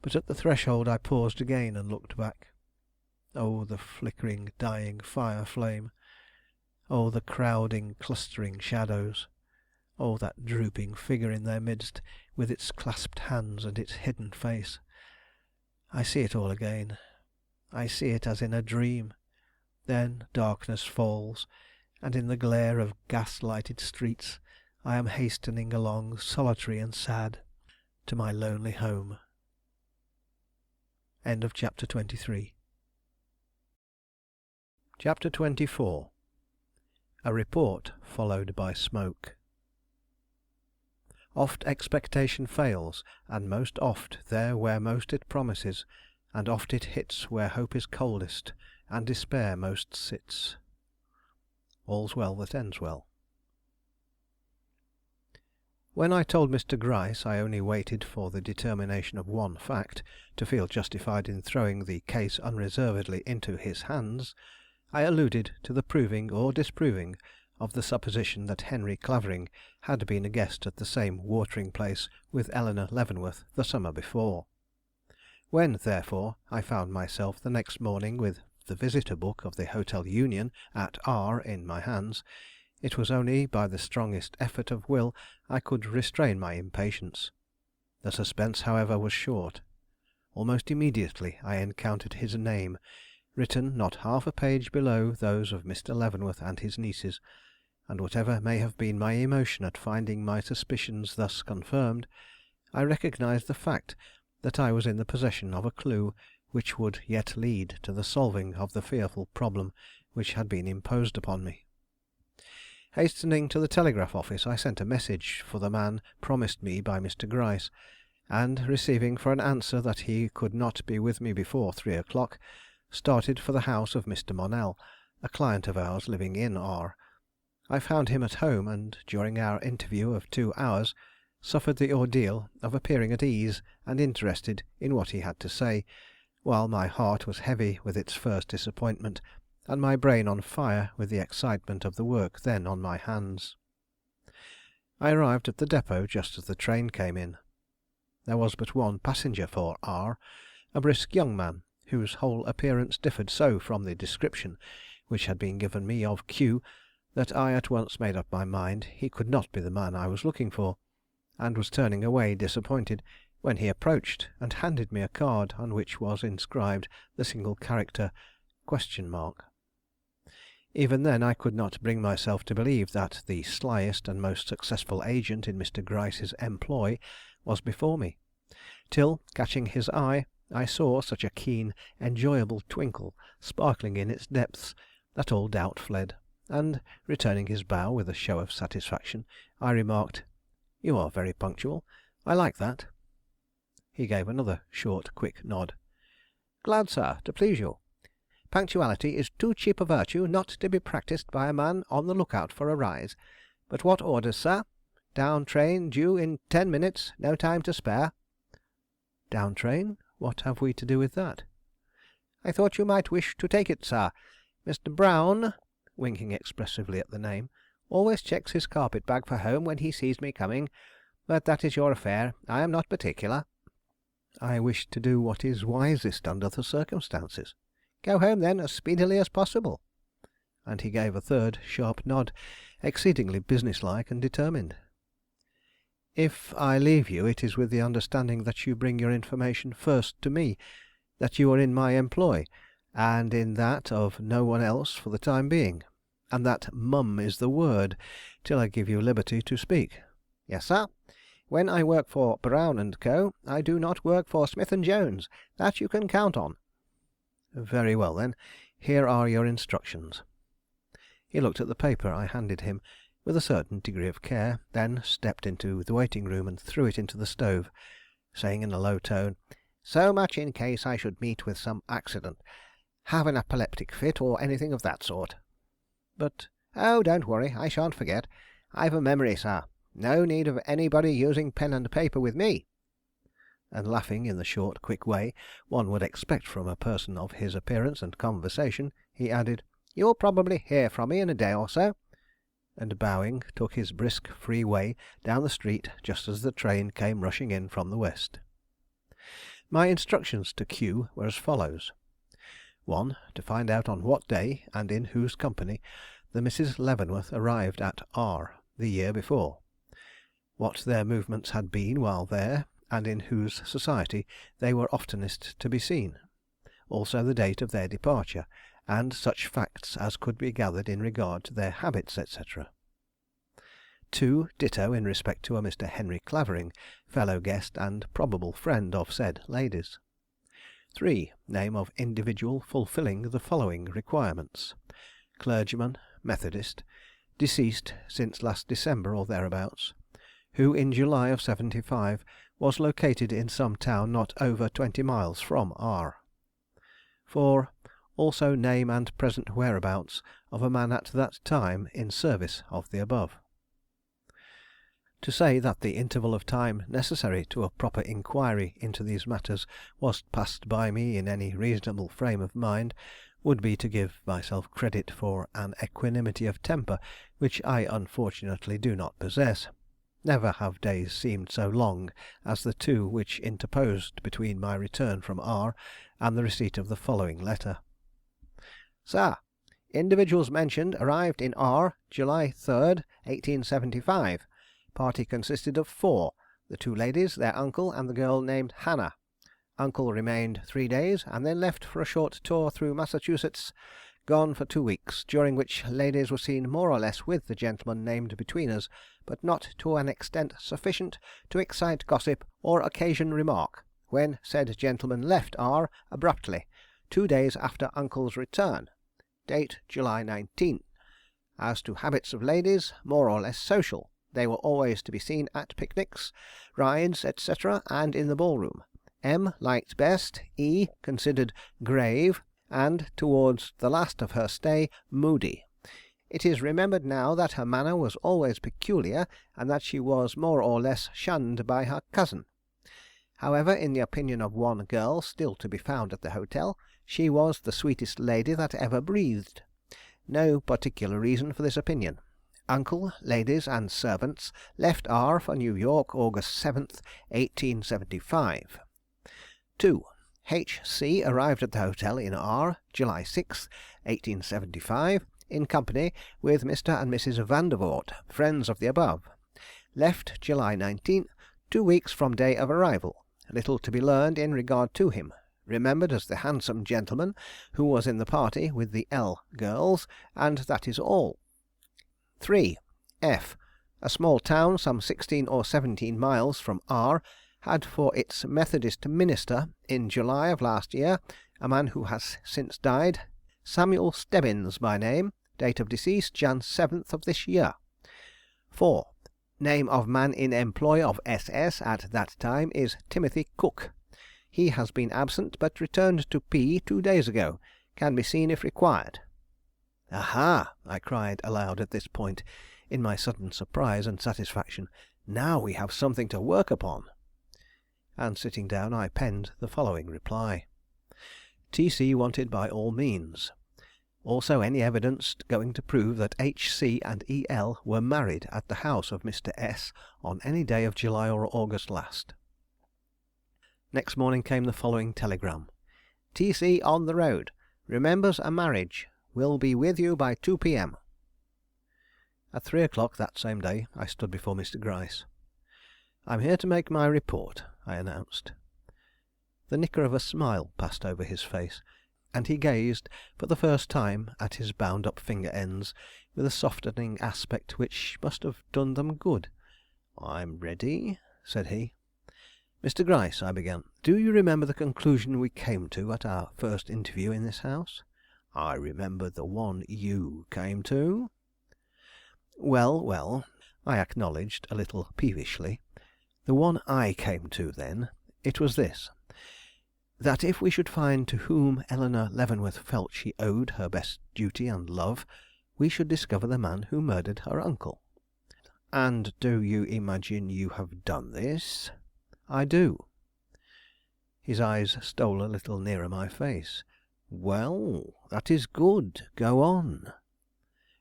But at the threshold I paused again and looked back. Oh, the flickering, dying fire flame! Oh, the crowding, clustering shadows! Oh, that drooping figure in their midst, with its clasped hands and its hidden face! I see it all again. I see it as in a dream. Then darkness falls, and in the glare of gas-lighted streets I am hastening along, solitary and sad, to my lonely home. End of chapter 23. Chapter 24. A report followed by smoke. Oft expectation fails, and most oft there where most it promises, and oft it hits where hope is coldest, and despair most sits. All's well that ends well. When I told Mr. Gryce I only waited for the determination of one fact, to feel justified in throwing the case unreservedly into his hands, I alluded to the proving or disproving of the supposition that Henry Clavering had been a guest at the same watering place with Eleanor Leavenworth the summer before. When, therefore, I found myself the next morning with the visitor book of the Hotel Union at R in my hands, it was only by the strongest effort of will I could restrain my impatience. The suspense, however, was short. Almost immediately I encountered his name, written not half a page below those of Mr. Leavenworth and his nieces, and whatever may have been my emotion at finding my suspicions thus confirmed, I recognized the fact that I was in the possession of a clue which would yet lead to the solving of the fearful problem which had been imposed upon me. Hastening to the telegraph office, I sent a message for the man promised me by Mr. Gryce, and, receiving for an answer that he could not be with me before 3 o'clock, started for the house of Mr. Monell, a client of ours living in R. I found him at home, and during our interview of 2 hours, suffered the ordeal of appearing at ease and interested in what he had to say, while my heart was heavy with its first disappointment, and my brain on fire with the excitement of the work then on my hands. I arrived at the depot just as the train came in. There was but one passenger for R, a brisk young man, whose whole appearance differed so from the description which had been given me of Q, that I at once made up my mind he could not be the man I was looking for, and was turning away disappointed, when he approached and handed me a card on which was inscribed the single character ? Even then I could not bring myself to believe that the slyest and most successful agent in Mr. Gryce's employ was before me, till, catching his eye, I saw such a keen, enjoyable twinkle sparkling in its depths that all doubt fled, and, returning his bow with a show of satisfaction, I remarked, "You are very punctual. I like that." He gave another short, quick nod. "Glad, sir, to please you. Punctuality is too cheap a virtue not to be practised by a man on the look out for a rise. But what orders, sir? Down train due in 10 minutes, no time to spare." "Down train? What have we to do with that?" "I thought you might wish to take it, sir. Mr. Brown," winking expressively at the name, "always checks his carpet bag for home when he sees me coming. But that is your affair. I am not particular." "I wish to do what is wisest under the circumstances." "Go home, then, as speedily as possible." And he gave a third sharp nod, exceedingly businesslike and determined. "If I leave you, it is with the understanding that you bring your information first to me, that you are in my employ, and in that of no one else for the time being, and that mum is the word till I give you liberty to speak." "Yes, sir. When I work for Brown and Co., I do not work for Smith and Jones. That you can count on." "Very well, then. Here are your instructions." He looked at the paper I handed him with a certain degree of care, then stepped into the waiting room and threw it into the stove, saying in a low tone, "So much in case I should meet with some accident. Have an epileptic fit or anything of that sort." "But—" "Oh, don't worry. I shan't forget.
I've a memory, sir. No need of anybody using pen and paper with me." And laughing in the short, quick way one would expect from a person of his appearance and conversation, he added, "You'll probably hear from me in a day or so," and bowing, took his brisk, free way down the street just as the train came rushing in from the west. My instructions to Q were as follows: 1. To find out on what day, and in whose company, the Misses Leavenworth arrived at R the year before; what their movements had been while there, and in whose society they were oftenest to be seen; also the date of their departure, and such facts as could be gathered in regard to their habits, etc. 2. Ditto in respect to a Mr. Henry Clavering, fellow guest and probable friend of said ladies. 3. Name of individual fulfilling the following requirements: clergyman, Methodist, deceased since last December or thereabouts, who in July of '75 was located in some town not over 20 miles from R. 4. Also name and present whereabouts of a man at that time in service of the above. To say that the interval of time necessary to a proper inquiry into these matters was passed by me in any reasonable frame of mind would be to give myself credit for an equanimity of temper which I unfortunately do not possess. Never have days seemed so long as the 2 which interposed between my return from R and the receipt of the following letter: "Sir, individuals mentioned arrived in R July 3rd, 1875. Party consisted of 4, the 2 ladies, their uncle, and the girl named Hannah. Uncle remained 3 days, and then left for a short tour through Massachusetts. Gone for 2 weeks, during which ladies were seen more or less with the gentleman named between us, but not to an extent sufficient to excite gossip or occasion remark, when said gentleman left R abruptly, 2 days after uncle's return. Date July 19. As to habits of ladies, more or less social. They were always to be seen at picnics, rides, etc., and in the ballroom. M liked best, E considered grave, and towards the last of her stay moody. It is remembered now that her manner was always peculiar, and that she was more or less shunned by her cousin. However, in the opinion of one girl still to be found at the hotel, she was the sweetest lady that ever breathed. No particular reason for this opinion. Uncle, ladies, and servants left R for New York August 7th, 1875. 2. H. C. arrived at the hotel in R July 6th, 1875, in company with Mr. and Mrs. Vandervoort, friends of the above. Left July 19th, 2 weeks from day of arrival. Little to be learned in regard to him. Remembered as the handsome gentleman who was in the party with the L. girls, and that is all. 3. F. A small town some 16 or 17 miles from R had for its Methodist minister, in July of last year, a man who has since died, Samuel Stebbins by name, date of decease Jan 7th of this year. 4. Name of man in employ of SS at that time is Timothy Cook. He has been absent, but returned to P 2 days ago. Can be seen if required." "Aha!" I cried aloud at this point, in my sudden surprise and satisfaction. "Now we have something to work upon." And sitting down, I penned the following reply: T.C. wanted by all means. Also any evidence going to prove that H.C. and E.L. were married at the house of Mr. S. on any day of July or August last. Next morning came the following telegram: "T.C. on the road. Remembers a marriage. Will be with you by 2 p.m." At 3 o'clock that same day I stood before Mr. Gryce. "I'm here to make my report," I announced. The nicker of a smile passed over his face, and he gazed for the first time at his bound-up finger ends with a softening aspect which must have done them good. "I'm ready," said he. "Mr. Gryce," I began, "do you remember the conclusion we came to at our first interview in this house?" "I remember the one you came to." "Well, well," I acknowledged a little peevishly, "the one I came to, then. It was this: that if we should find to whom Eleanor Leavenworth felt she owed her best duty and love, we should discover the man who murdered her uncle."
And do you imagine you have done this?" "I do." His eyes stole a little nearer my face. "Well, that is good. Go on."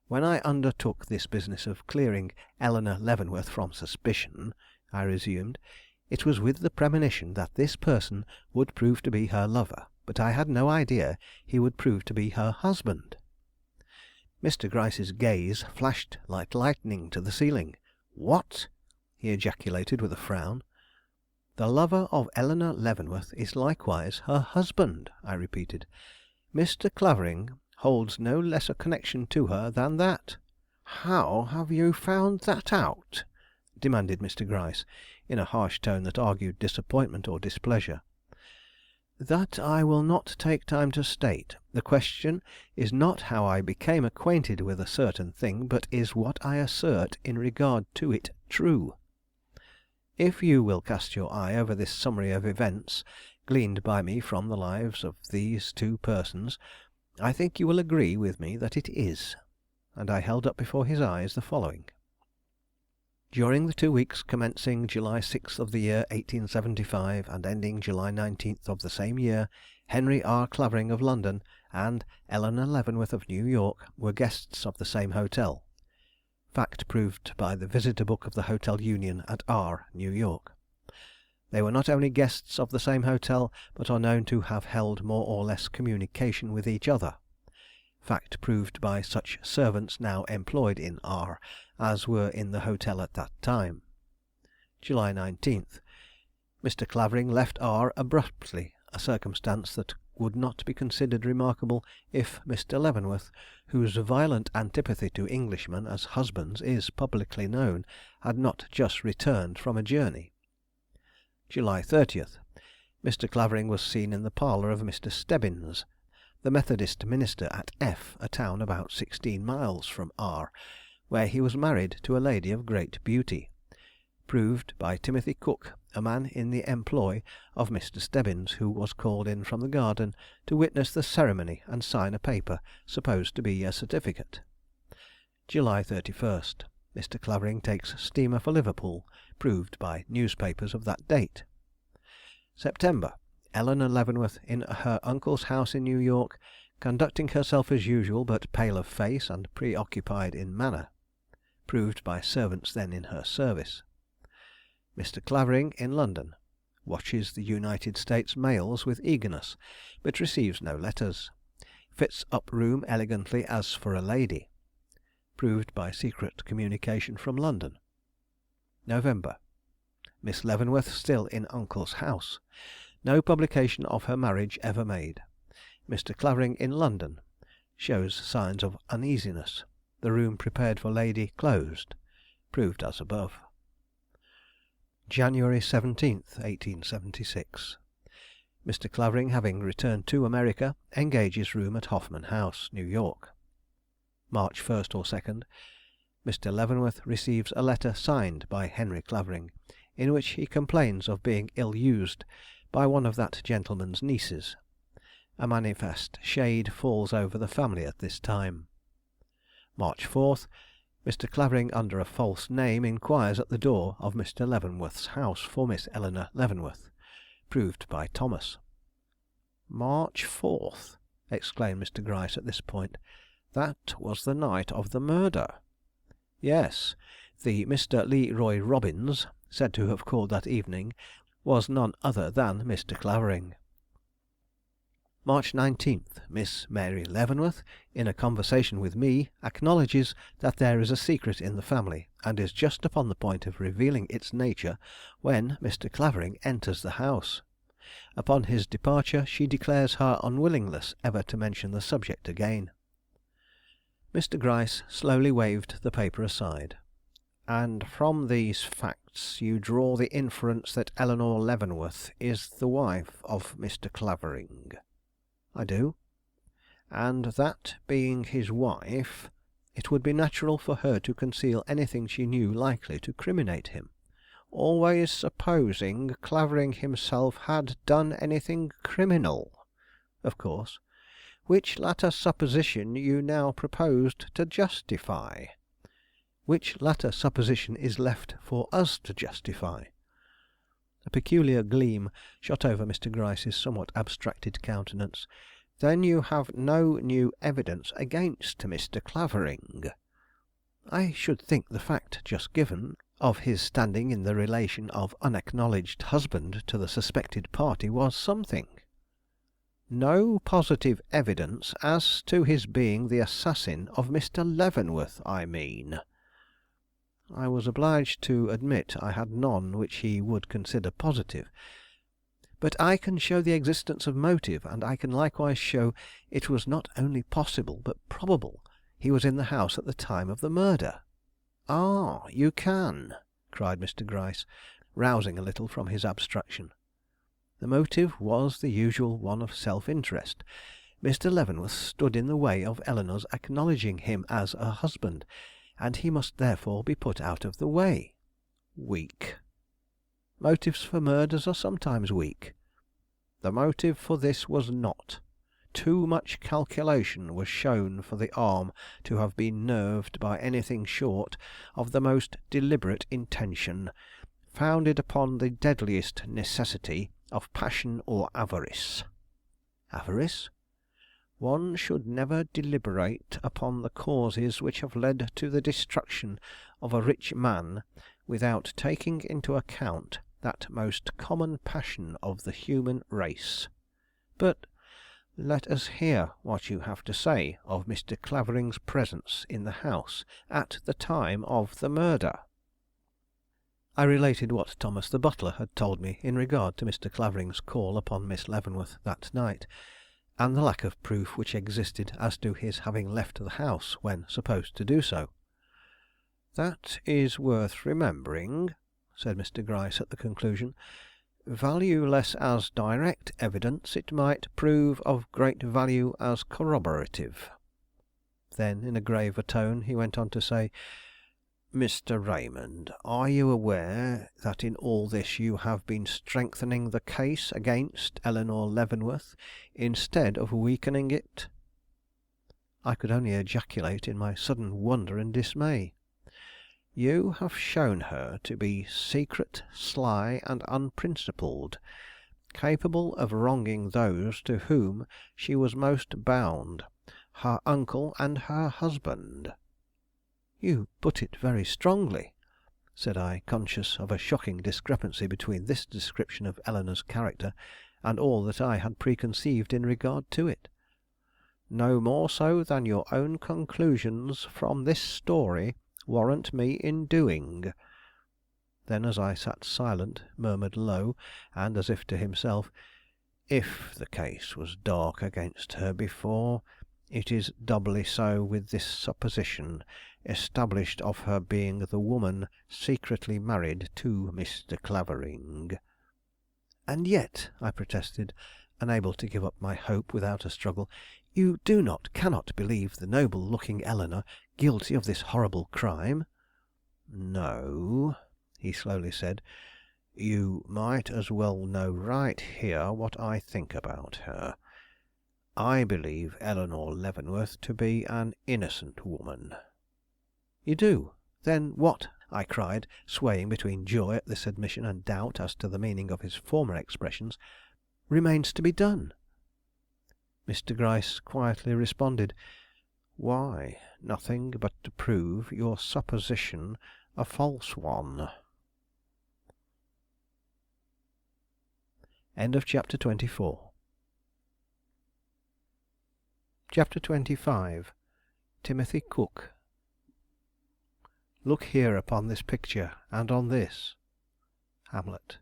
"When I undertook this business of clearing Eleanor Leavenworth from suspicion," I resumed, "it was with the premonition that this person would prove to be her lover, but I had no idea he would prove to be her husband." Mr. Gryce's gaze flashed like lightning to the ceiling. "What?" he ejaculated with a frown. "The lover of Eleanor Leavenworth is likewise her husband," I repeated. "Mr. Clavering holds no less a connection to her than that." "How have you found that out?" demanded Mr. Gryce, in a harsh tone that argued disappointment or displeasure. "That I will not take time to state. The question is not how I became acquainted with a certain thing, but is what I assert in regard to it true? If you will cast your eye over this summary of events gleaned by me from the lives of these two persons, I think you will agree with me that it is." And I held up before his eyes the following: During the 2 weeks commencing July 6th of the year 1875 and ending July 19th of the same year, Henry R. Clavering of London and Eleanor Leavenworth of New York were guests of the same hotel. Fact proved by the visitor book of the Hotel Union at R, New York. They were not only guests of the same hotel, but are known to have held more or less communication with each other. Fact proved by such servants now employed in R as were in the hotel at that time. July 19th. Mr. Clavering left R abruptly, a circumstance that would not be considered remarkable if Mr. Leavenworth, whose violent antipathy to Englishmen as husbands is publicly known, had not just returned from a journey. July 30th. Mr. Clavering was seen in the parlour of Mr. Stebbins, the Methodist minister at F, a town about 16 miles from R, where he was married to a lady of great beauty. Proved by Timothy Cook, a man in the employ of Mr. Stebbins, who was called in from the garden to witness the ceremony and sign a paper supposed to be a certificate. July 31st. Mr. Clavering takes steamer for Liverpool, proved by newspapers of that date. September. Eleanor Leavenworth in her uncle's house in New York, conducting herself as usual, but pale of face and preoccupied in manner. Proved by servants then in her service. Mr. Clavering in London. Watches the United States mails with eagerness, but receives no letters. Fits up room elegantly as for a lady. Proved by secret communication from London. November. Miss Leavenworth still in uncle's house. No publication of her marriage ever made. Mr. Clavering in London. Shows signs of uneasiness. The room prepared for lady closed. Proved as above. January 17th, 1876. Mr. Clavering, having returned to America, engages room at Hoffman House, New York. March 1st or 2nd. Mr. Leavenworth receives a letter signed by Henry Clavering, in which he complains of being ill-used by one of that gentleman's nieces. A manifest shade falls over the family at this time. March 4th. Mr. Clavering, under a false name, inquires at the door of Mr. Leavenworth's house for Miss Eleanor Leavenworth. Proved by Thomas. "March 4th!" exclaimed Mr. Gryce at this point. "That was the night of the murder." "Yes. The Mr. Leroy Robbins, said to have called that evening, was none other than Mr. Clavering." March 19th. Miss Mary Leavenworth, in a conversation with me, acknowledges that there is a secret in the family, and is just upon the point of revealing its nature when Mr. Clavering enters the house. Upon his departure she declares her unwillingness ever to mention the subject again. Mr. Gryce slowly waved the paper aside. "And from these facts you draw the inference that Eleanor Leavenworth is the wife of Mr. Clavering?" "I do." "And that being his wife, it would be natural for her to conceal anything she knew likely to criminate him, always supposing Clavering himself had done anything criminal?" "Of course." "Which latter supposition you now proposed to justify?" which latter supposition is left for us to justify." A peculiar gleam shot over Mr. Gryce's somewhat abstracted countenance. "Then you have no new evidence against Mr. Clavering?" "I should think the fact just given, of his standing in the relation of unacknowledged husband to the suspected party, was something." "No positive evidence as to his being the assassin of Mr. Leavenworth, I mean." I was obliged to admit I had none which he would consider positive. "But I can show the existence of motive, and I can likewise show it was not only possible but probable he was in the house at the time of the murder." "Ah, you can!" cried Mr. Gryce, rousing a little from his abstraction. The motive was the usual one of self-interest. Mr. Leavenworth stood in the way of Eleanor's acknowledging him as a husband, and he must therefore be put out of the way. Weak. Motives for murders are sometimes weak. The motive for this was not. Too much calculation was shown for the arm to have been nerved by anything short of the most deliberate intention, founded upon the deadliest necessity of passion or avarice. Avarice? One should never deliberate upon the causes which have led to the destruction of a rich man without taking into account that most common passion of the human race. But let us hear what you have to say of Mr. Clavering's presence in the house at the time of the murder." I related what Thomas the butler had told me in regard to Mr. Clavering's call upon Miss Leavenworth that night, and the lack of proof which existed as to his having left the house when supposed to do so. "That is worth remembering," said Mr. Gryce at the conclusion. "Valueless as direct evidence, it might prove of great value as corroborative." Then, in a graver tone, he went on to say, "Mr. Raymond, are you aware that in all this you have been strengthening the case against Eleanor Leavenworth instead of weakening it?" I could only ejaculate in my sudden wonder and dismay. "You have shown her to be secret, sly, and unprincipled, capable of wronging those to whom she was most bound, her uncle and her husband." "You put it very strongly," said I, conscious of a shocking discrepancy between this description of Eleanor's character and all that I had preconceived in regard to it. "No more so than your own conclusions from this story warrant me in doing." Then, as I sat silent, murmured low, and as if to himself, "If the case was dark against her before, it is doubly so with this supposition established of her being the woman secretly married to Mr. Clavering." "And yet," I protested, unable to give up my hope without a struggle, "you cannot believe the noble-looking Eleanor guilty of this horrible crime?" "No," he slowly said. "You might as well know right here what I think about her. I believe Eleanor Leavenworth to be an innocent woman." "You do? Then what," I cried, swaying between joy at this admission and doubt as to the meaning of his former expressions, "remains to be done?" Mr. Gryce quietly responded, "Why, nothing but to prove your supposition a false one." Chapter 24. Chapter 25. Timothy Cook. "Look here upon this picture, and on this." Hamlet.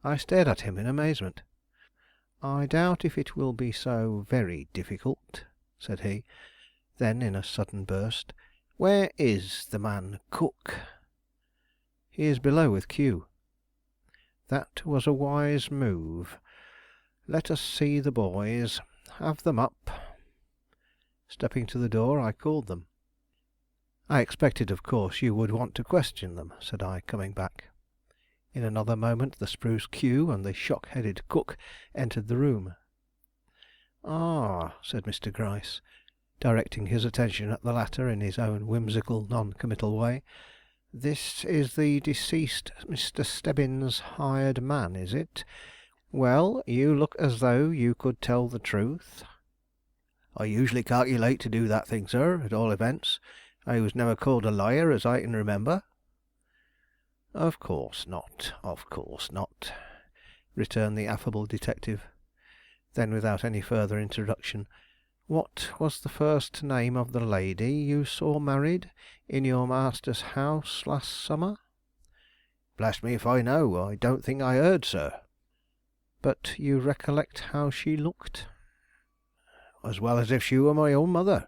I stared at him in amazement. "I doubt if it will be so very difficult," said he. Then, in a sudden burst, "Where is the man Cook?" "He is below with Q." "That was a wise move. Let us see the boys. Have them up." Stepping to the door, I called them. "I expected, of course, you would want to question them," said I, coming back. In another moment the spruce Q and the shock-headed Cook entered the room. "Ah," said Mr. Gryce, directing his attention at the latter in his own whimsical, non-committal way. "This is the deceased Mr. Stebbins' hired man, is it? Well, you look as though you could tell the truth." "I usually calculate to do that thing, sir, at all events. I was never called a liar as I can remember." "Of course not, of course not," returned the affable detective. Then, without any further introduction, "What was the first name of the lady you saw married in your master's house last summer?" "Bless me if I know. I don't think I heard, sir." "But you recollect how she looked?" "As well as if she were my own mother.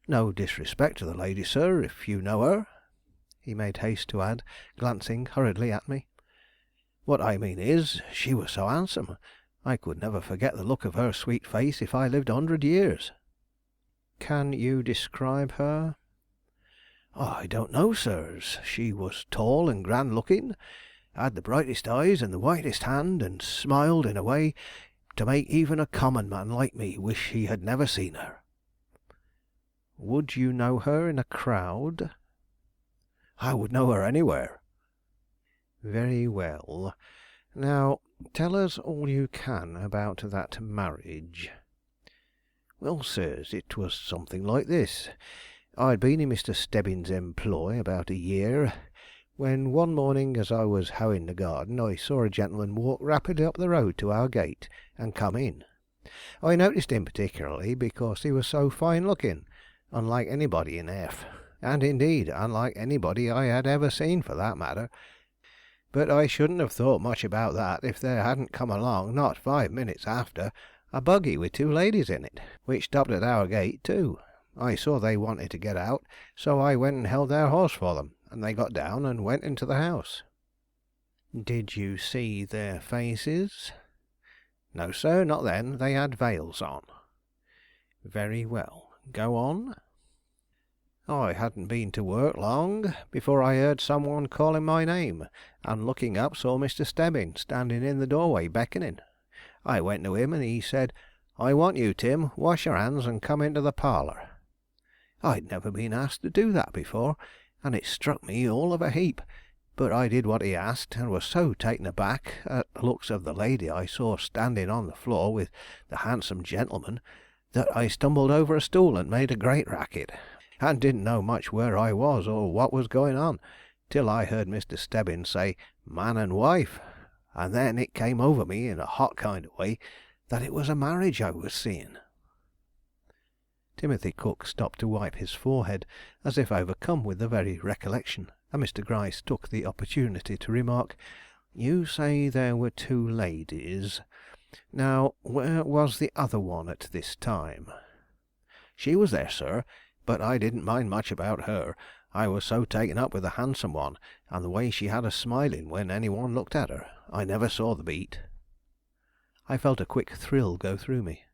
No disrespect to the lady, sir, if you know her," he made haste to add, glancing hurriedly at me. "What I mean is, she was so handsome, I could never forget the look of her sweet face if I lived 100 years." "Can you describe her?" "I don't know, sirs. She was tall and grand looking, had the brightest eyes and the whitest hand, and smiled in a way to make even a common man like me wish he had never seen her." "Would you know her in a crowd?" "I would know her anywhere." "Very well. Now, tell us all you can about that marriage." "Well, sirs, it was something like this. I'd been in Mr. Stebbins' employ about a year, when one morning as I was hoeing the garden I saw a gentleman walk rapidly up the road to our gate and come in. I noticed him particularly because he was so fine looking, unlike anybody in F, and indeed unlike anybody I had ever seen for that matter. But I shouldn't have thought much about that if there hadn't come along, not 5 minutes after, a buggy with 2 ladies in it, which stopped at our gate too. I saw they wanted to get out, so I went and held their horse for them, and they got down and went into the house." "Did you see their faces?" "No, sir, not then. They had veils on." "Very well. Go on." "I hadn't been to work long before I heard some one calling my name, and looking up saw Mr. Stebbins standing in the doorway beckoning. I went to him, and he said, 'I want you, Tim. Wash your hands and come into the parlor.' I'd never been asked to do that before, and it struck me all of a heap, but I did what he asked, and was so taken aback at the looks of the lady I saw standing on the floor with the handsome gentleman, that I stumbled over a stool and made a great racket, and didn't know much where I was or what was going on, till I heard Mr. Stebbins say 'man and wife,' and then it came over me in a hot kind of way that it was a marriage I was seeing." Timothy Cook stopped to wipe his forehead, as if overcome with the very recollection, and Mr. Gryce took the opportunity to remark, "You say there were 2 ladies. Now, where was the other one at this time?" "She was there, sir, but I didn't mind much about her. I was so taken up with the handsome one, and the way she had us smiling when any one looked at her, I never saw the beat." I felt a quick thrill go through me.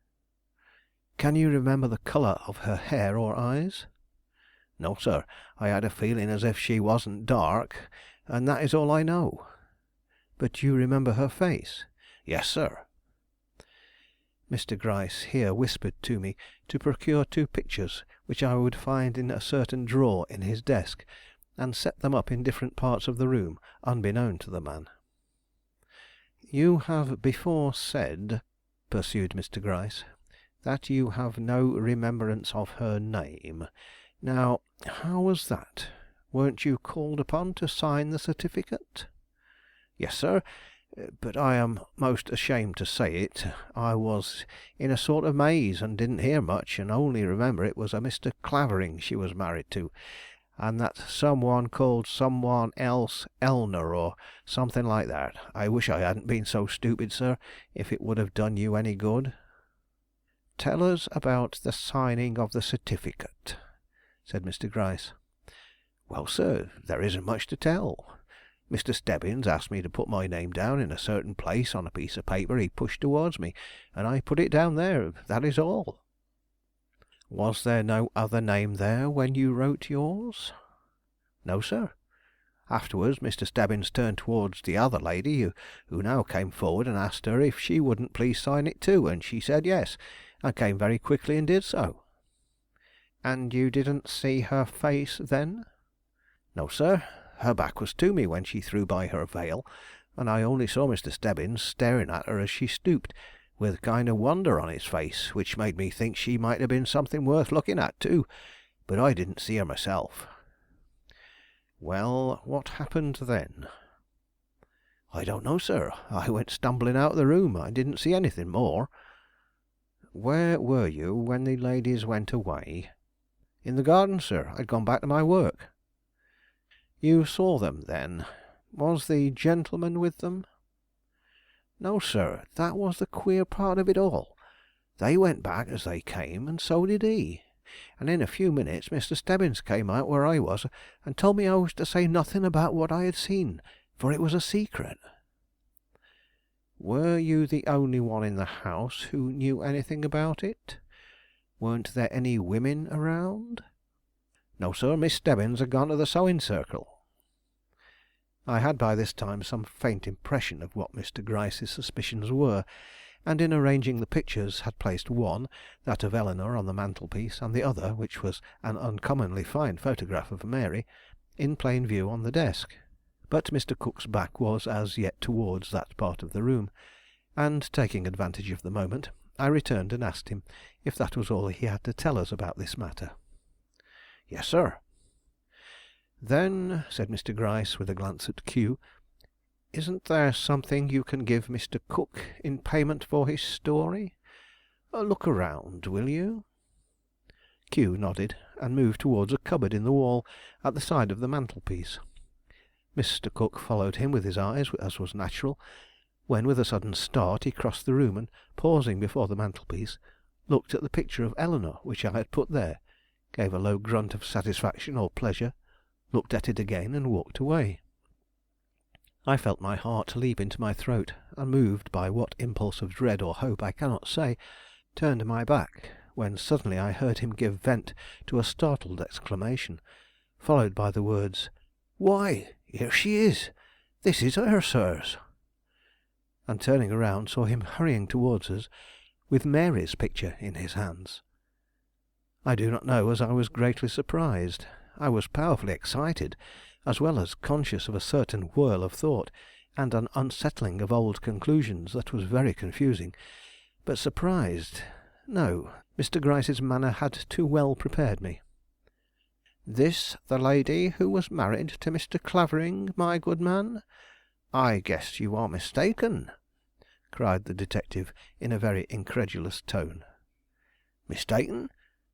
"Can you remember the colour of her hair or eyes?" "No, sir. I had a feeling as if she wasn't dark, and that is all I know." "But you remember her face?" "Yes, sir." Mr. Gryce here whispered to me to procure 2 pictures which I would find in a certain drawer in his desk, and set them up in different parts of the room, unbeknown to the man. "You have before said," pursued Mr. Gryce, "that you have no remembrance of her name. Now, how was that? Weren't you called upon to sign the certificate?" "Yes, sir, but I am most ashamed to say it. I was in a sort of maze, and didn't hear much, and only remember it was a Mr. Clavering she was married to, and that some one called some one else Elner, or something like that. I wish I hadn't been so stupid, sir, if it would have done you any good." "Tell us about the signing of the certificate," said Mr. Gryce. "Well, sir, there isn't much to tell. Mr. Stebbins asked me to put my name down in a certain place on a piece of paper he pushed towards me, and I put it down there, that is all." "Was there no other name there when you wrote yours?" "No, sir. Afterwards Mr. Stebbins turned towards the other lady, who now came forward, and asked her if she wouldn't please sign it too, and she said yes, and came very quickly and did so. And you didn't see her face then? No, sir. Her back was to me when she threw by her veil, and I only saw Mr. Stebbins staring at her as she stooped, with kind of wonder on his face, which made me think she might have been something worth looking at, too, but I didn't see her myself. Well, what happened then? I don't know, sir. I went stumbling out of the room. I didn't see anything more. Where were you when the ladies went away? In the garden, sir. I'd gone back to my work. You saw them, then. Was the gentleman with them? No, sir. That was the queer part of it all. They went back as they came, and so did he. And in a few minutes Mr. Stebbins came out where I was, and told me I was to say nothing about what I had seen, for it was a secret. Were you the only one in the house who knew anything about it? Weren't there any women around? No, sir. Miss Stebbins had gone to the sewing circle. I had by this time some faint impression of what Mr. Gryce's suspicions were, and in arranging the pictures had placed one, that of Eleanor, on the mantelpiece, and the other, which was an uncommonly fine photograph of Mary, in plain view on the desk. But Mr. Cook's back was as yet towards that part of the room, and taking advantage of the moment, I returned and asked him if that was all he had to tell us about this matter. Yes, sir. Then, said Mr. Gryce, with a glance at Q, isn't there something you can give Mr. Cook in payment for his story? Look around, will you? Q nodded, and moved towards a cupboard in the wall at the side of the mantelpiece. Mr. Cook followed him with his eyes, as was natural, when with a sudden start he crossed the room and, pausing before the mantelpiece, looked at the picture of Eleanor which I had put there, gave a low grunt of satisfaction or pleasure, looked at it again, and walked away. I felt my heart leap into my throat, and moved by what impulse of dread or hope I cannot say, turned my back, when suddenly I heard him give vent to a startled exclamation, followed by the words, "Why, here she is! This is her, sirs!" And turning around, saw him hurrying towards us, with Mary's picture in his hands. I do not know as I was greatly surprised. I was powerfully excited, as well as conscious of a certain whirl of thought, and an unsettling of old conclusions that was very confusing. But surprised? No, Mr. Gryce's manner had too well prepared me. "This the lady who was married to Mr. Clavering, my good man? I guess you are mistaken," cried the detective in a very incredulous tone. "Mistaken?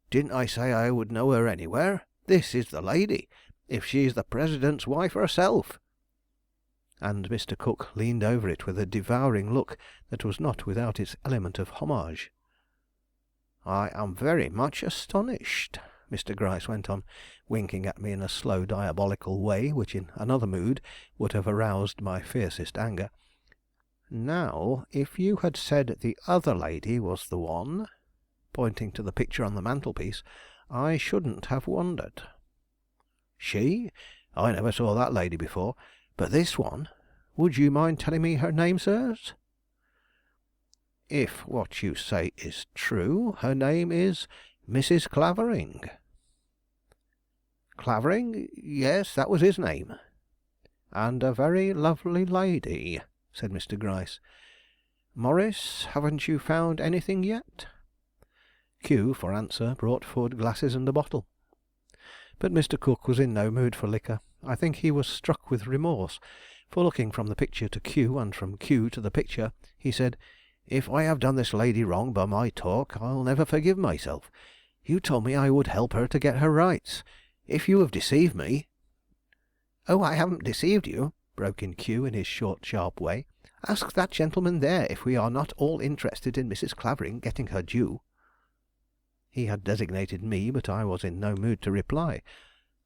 Didn't I say I would know her anywhere? This is the lady, if she's the President's wife herself." And Mr. Cook leaned over it with a devouring look that was not without its element of homage. "I am very much astonished," Mr. Gryce went on, winking at me in a slow diabolical way which in another mood would have aroused my fiercest anger. "Now, if you had said the other lady was the one," pointing to the picture on the mantelpiece, "I shouldn't have wondered." "She? I never saw that lady before. But this one? Would you mind telling me her name, sirs?" "If what you say is true, her name is Mrs. Clavering." "Clavering? Yes, that was his name." "And a very lovely lady," said Mr. Gryce. "Morris, haven't you found anything yet?" Q, for answer, brought forward glasses and a bottle. But Mr. Cook was in no mood for liquor. I think he was struck with remorse, for looking from the picture to Q, and from Q to the picture, he said, "If I have done this lady wrong by my talk, I'll never forgive myself. You told me I would help her to get her rights. If you have deceived me—" "Oh, I haven't deceived you," broke in Q in his short, sharp way. "Ask that gentleman there if we are not all interested in Mrs. Clavering getting her due." He had designated me, but I was in no mood to reply.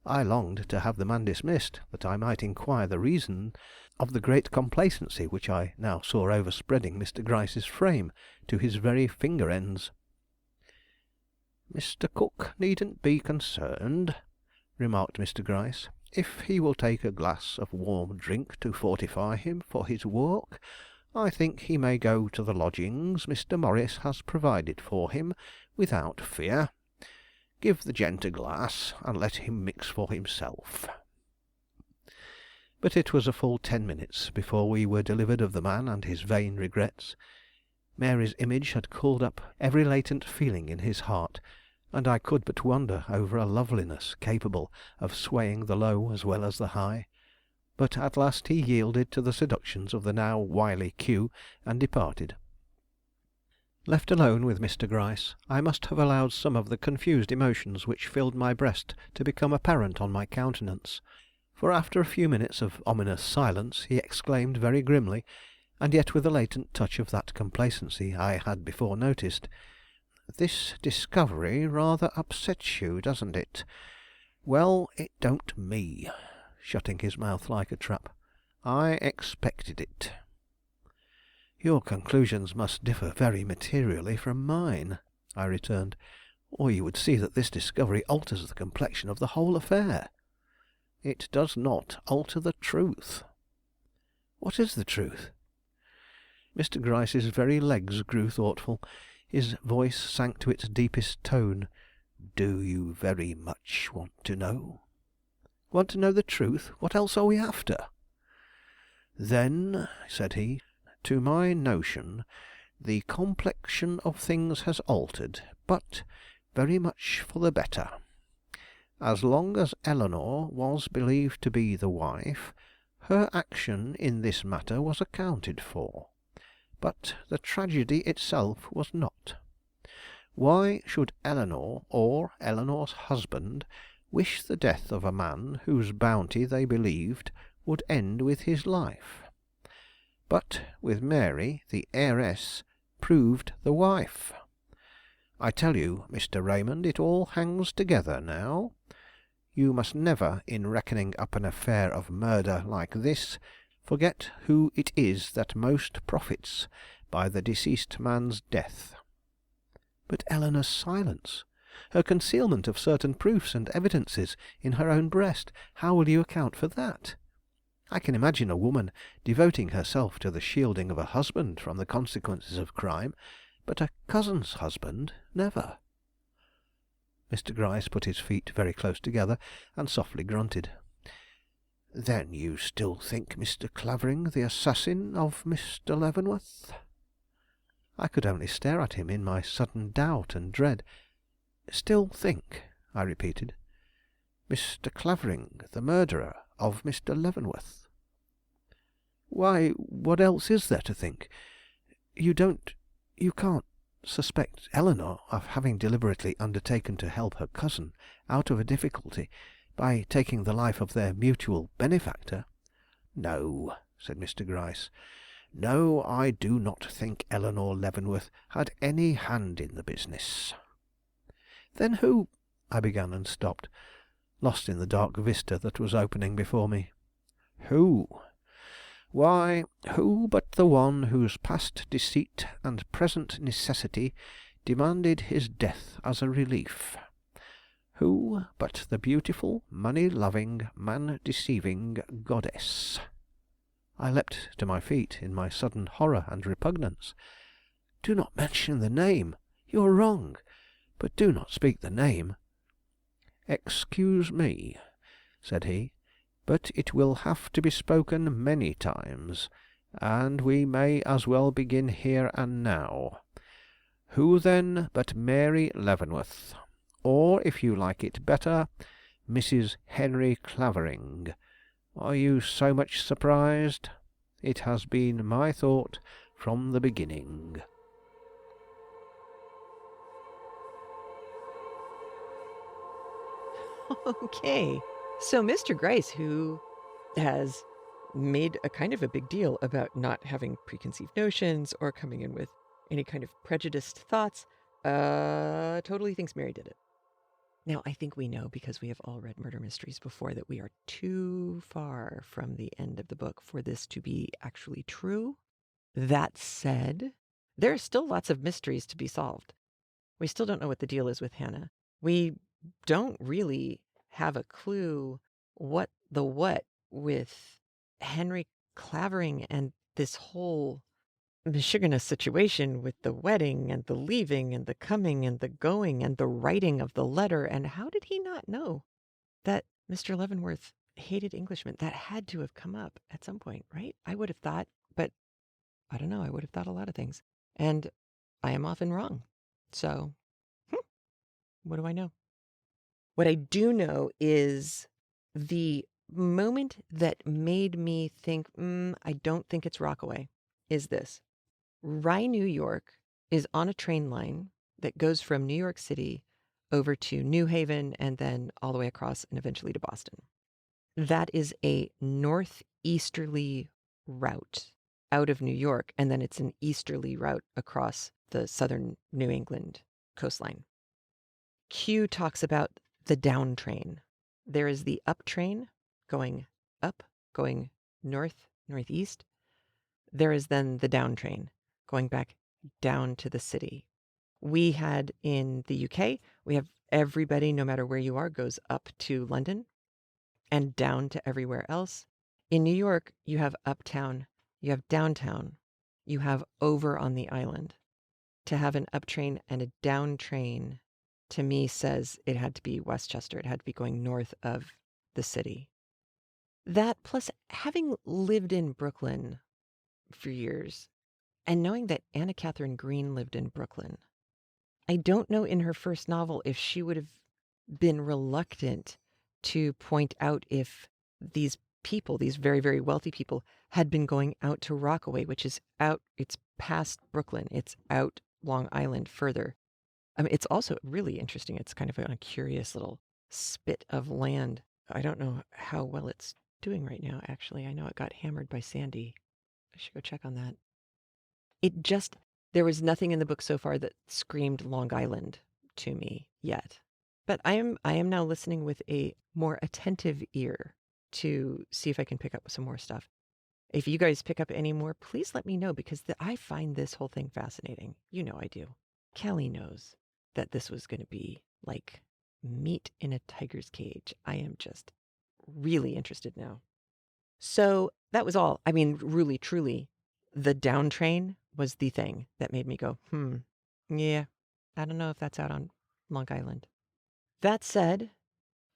I longed to have the man dismissed, that I might inquire the reason of the great complacency which I now saw overspreading Mr. Gryce's frame to his very finger ends. "Mr. Cook needn't be concerned," remarked Mr. Gryce. "If he will take a glass of warm drink to fortify him for his walk, I think he may go to the lodgings Mr. Morris has provided for him without fear. Give the gent a glass, and let him mix for himself." But it was a full 10 minutes before we were delivered of the man and his vain regrets. Mary's image had called up every latent feeling in his heart, and I could but wonder over a loveliness capable of swaying the low as well as the high. But at last he yielded to the seductions of the now wily Q, and departed. Left alone with Mr. Gryce, I must have allowed some of the confused emotions which filled my breast to become apparent on my countenance, for after a few minutes of ominous silence he exclaimed very grimly, and yet with a latent touch of that complacency I had before noticed, "This discovery rather upsets you, doesn't it? Well, it don't me," shutting his mouth like a trap. "I expected it." "Your conclusions must differ very materially from mine," I returned, "or you would see that this discovery alters the complexion of the whole affair." "It does not alter the truth." "What is the truth?" Mr. Gryce's very legs grew thoughtful. His voice sank to its deepest tone. "Do you very much want to know?" "Want to know the truth? What else are we after?" "Then," said he, "to my notion, the complexion of things has altered, but very much for the better. As long as Eleanor was believed to be the wife, her action in this matter was accounted for. But the tragedy itself was not. Why should Eleanor or Eleanor's husband wish the death of a man whose bounty they believed would end with his life? But with Mary, the heiress proved the wife. I tell you, Mr. Raymond, it all hangs together now. You must never, in reckoning up an affair of murder like this, forget who it is that most profits by the deceased man's death." "But Eleanor's silence, her concealment of certain proofs and evidences in her own breast, how will you account for that? I can imagine a woman devoting herself to the shielding of a husband from the consequences of crime, but a cousin's husband, never." Mr. Gryce put his feet very close together and softly grunted. "Then you still think Mr. Clavering the assassin of Mr. Leavenworth?" I could only stare at him in my sudden doubt and dread. "Still think?" I repeated. "Mr. Clavering the murderer of Mr. Leavenworth?" "Why, what else is there to think? You can't suspect Eleanor of having deliberately undertaken to help her cousin out of a difficulty by taking the life of their mutual benefactor?" "No," said Mr. Gryce. "No, I do not think Eleanor Leavenworth had any hand in the business." "Then who—" I began and stopped, lost in the dark vista that was opening before me. "Who? Why, who but the one whose past deceit and present necessity demanded his death as a relief? Who but the beautiful, money-loving, man-deceiving goddess?" I leapt to my feet in my sudden horror and repugnance. "Do not mention the name. You are wrong. But do not speak the name." "Excuse me," said he, "but it will have to be spoken many times, and we may as well begin here and now. Who, then, but Mary Leavenworth, or, if you like it better, Mrs. Henry Clavering? Are you so much surprised? It has been my thought from the beginning."
Okay, so Mr. Gryce, who has made a kind of a big deal about not having preconceived notions or coming in with any kind of prejudiced thoughts, totally thinks Mary did it. Now, I think we know, because we have all read murder mysteries before, that we are too far from the end of the book for this to be actually true. That said, there are still lots of mysteries to be solved. We still don't know what the deal is with Hannah. We don't really have a clue what with Henry Clavering and this whole Michigan situation with the wedding and the leaving and the coming and the going and the writing of the letter. And how did he not know that Mr. Leavenworth hated Englishmen? That had to have come up at some point, right? I would have thought, but I don't know. I would have thought a lot of things. And I am often wrong. So, what do I know? What I do know is the moment that made me think, I don't think it's Rockaway, is this. Rye, New York is on a train line that goes from New York City over to New Haven and then all the way across and eventually to Boston. That is a northeasterly route out of New York, and then it's an easterly route across the southern New England coastline. Q talks about the down train. There is the up train going up, going north, northeast. There is then the down train going back down to the city. We had in the UK, we have everybody, no matter where you are, goes up to London and down to everywhere else. In New York, you have uptown, you have downtown, you have over on the island. To have an up train and a down train, to me, says it had to be Westchester. It had to be going north of the city. That, plus having lived in Brooklyn for years and knowing that Anna Catherine Green lived in Brooklyn, I don't know in her first novel if she would have been reluctant to point out if these people, these very, very wealthy people, had been going out to Rockaway, which is out, it's past Brooklyn, it's out Long Island further. It's also really interesting. It's kind of a curious little spit of land. I don't know how well it's doing right now, actually. I know it got hammered by Sandy. I should go check on that. There was nothing in the book so far that screamed Long Island to me yet. But I am now listening with a more attentive ear to see if I can pick up some more stuff. If you guys pick up any more, please let me know, because I find this whole thing fascinating. You know I do. Kelly knows that this was going to be like meat in a tiger's cage. I am just really interested now. So that was all. I mean, really, truly, the down train was the thing that made me go, yeah, I don't know if that's out on Long Island. That said,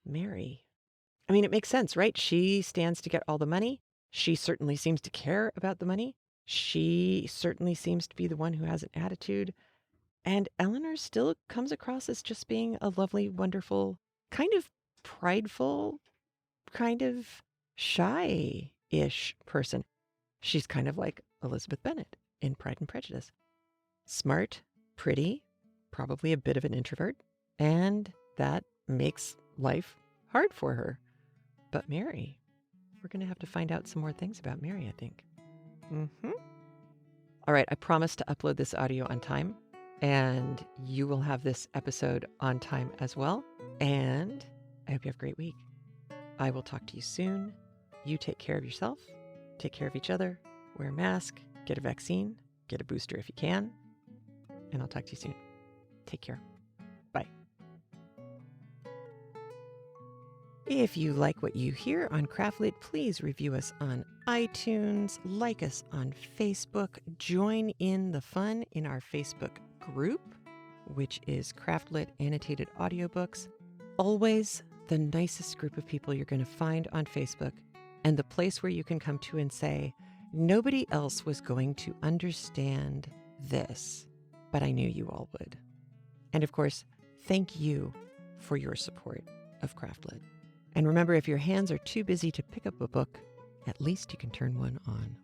Mary, I mean, it makes sense, right? She stands to get all the money. She certainly seems to care about the money. She certainly seems to be the one who has an attitude. And Eleanor still comes across as just being a lovely, wonderful, kind of prideful, kind of shy-ish person. She's kind of like Elizabeth Bennet in Pride and Prejudice. Smart, pretty, probably a bit of an introvert, and that makes life hard for her. But Mary, we're going to have to find out some more things about Mary, I think. All right, I promise to upload this audio on time, and you will have this episode on time as well. And I hope you have a great week. I will talk to you soon. You take care of yourself, take care of each other, wear a mask, get a vaccine, get a booster if you can, and I'll talk to you soon. Take care. Bye. If you like what you hear on Craftlit, please review us on iTunes, like us on Facebook, join in the fun in our Facebook group, which is Craftlit Annotated Audiobooks. Always the nicest group of people you're going to find on Facebook, and the place where you can come to and say, nobody else was going to understand this, but I knew you all would. And of course, thank you for your support of Craftlit. And remember, if your hands are too busy to pick up a book, at least you can turn one on.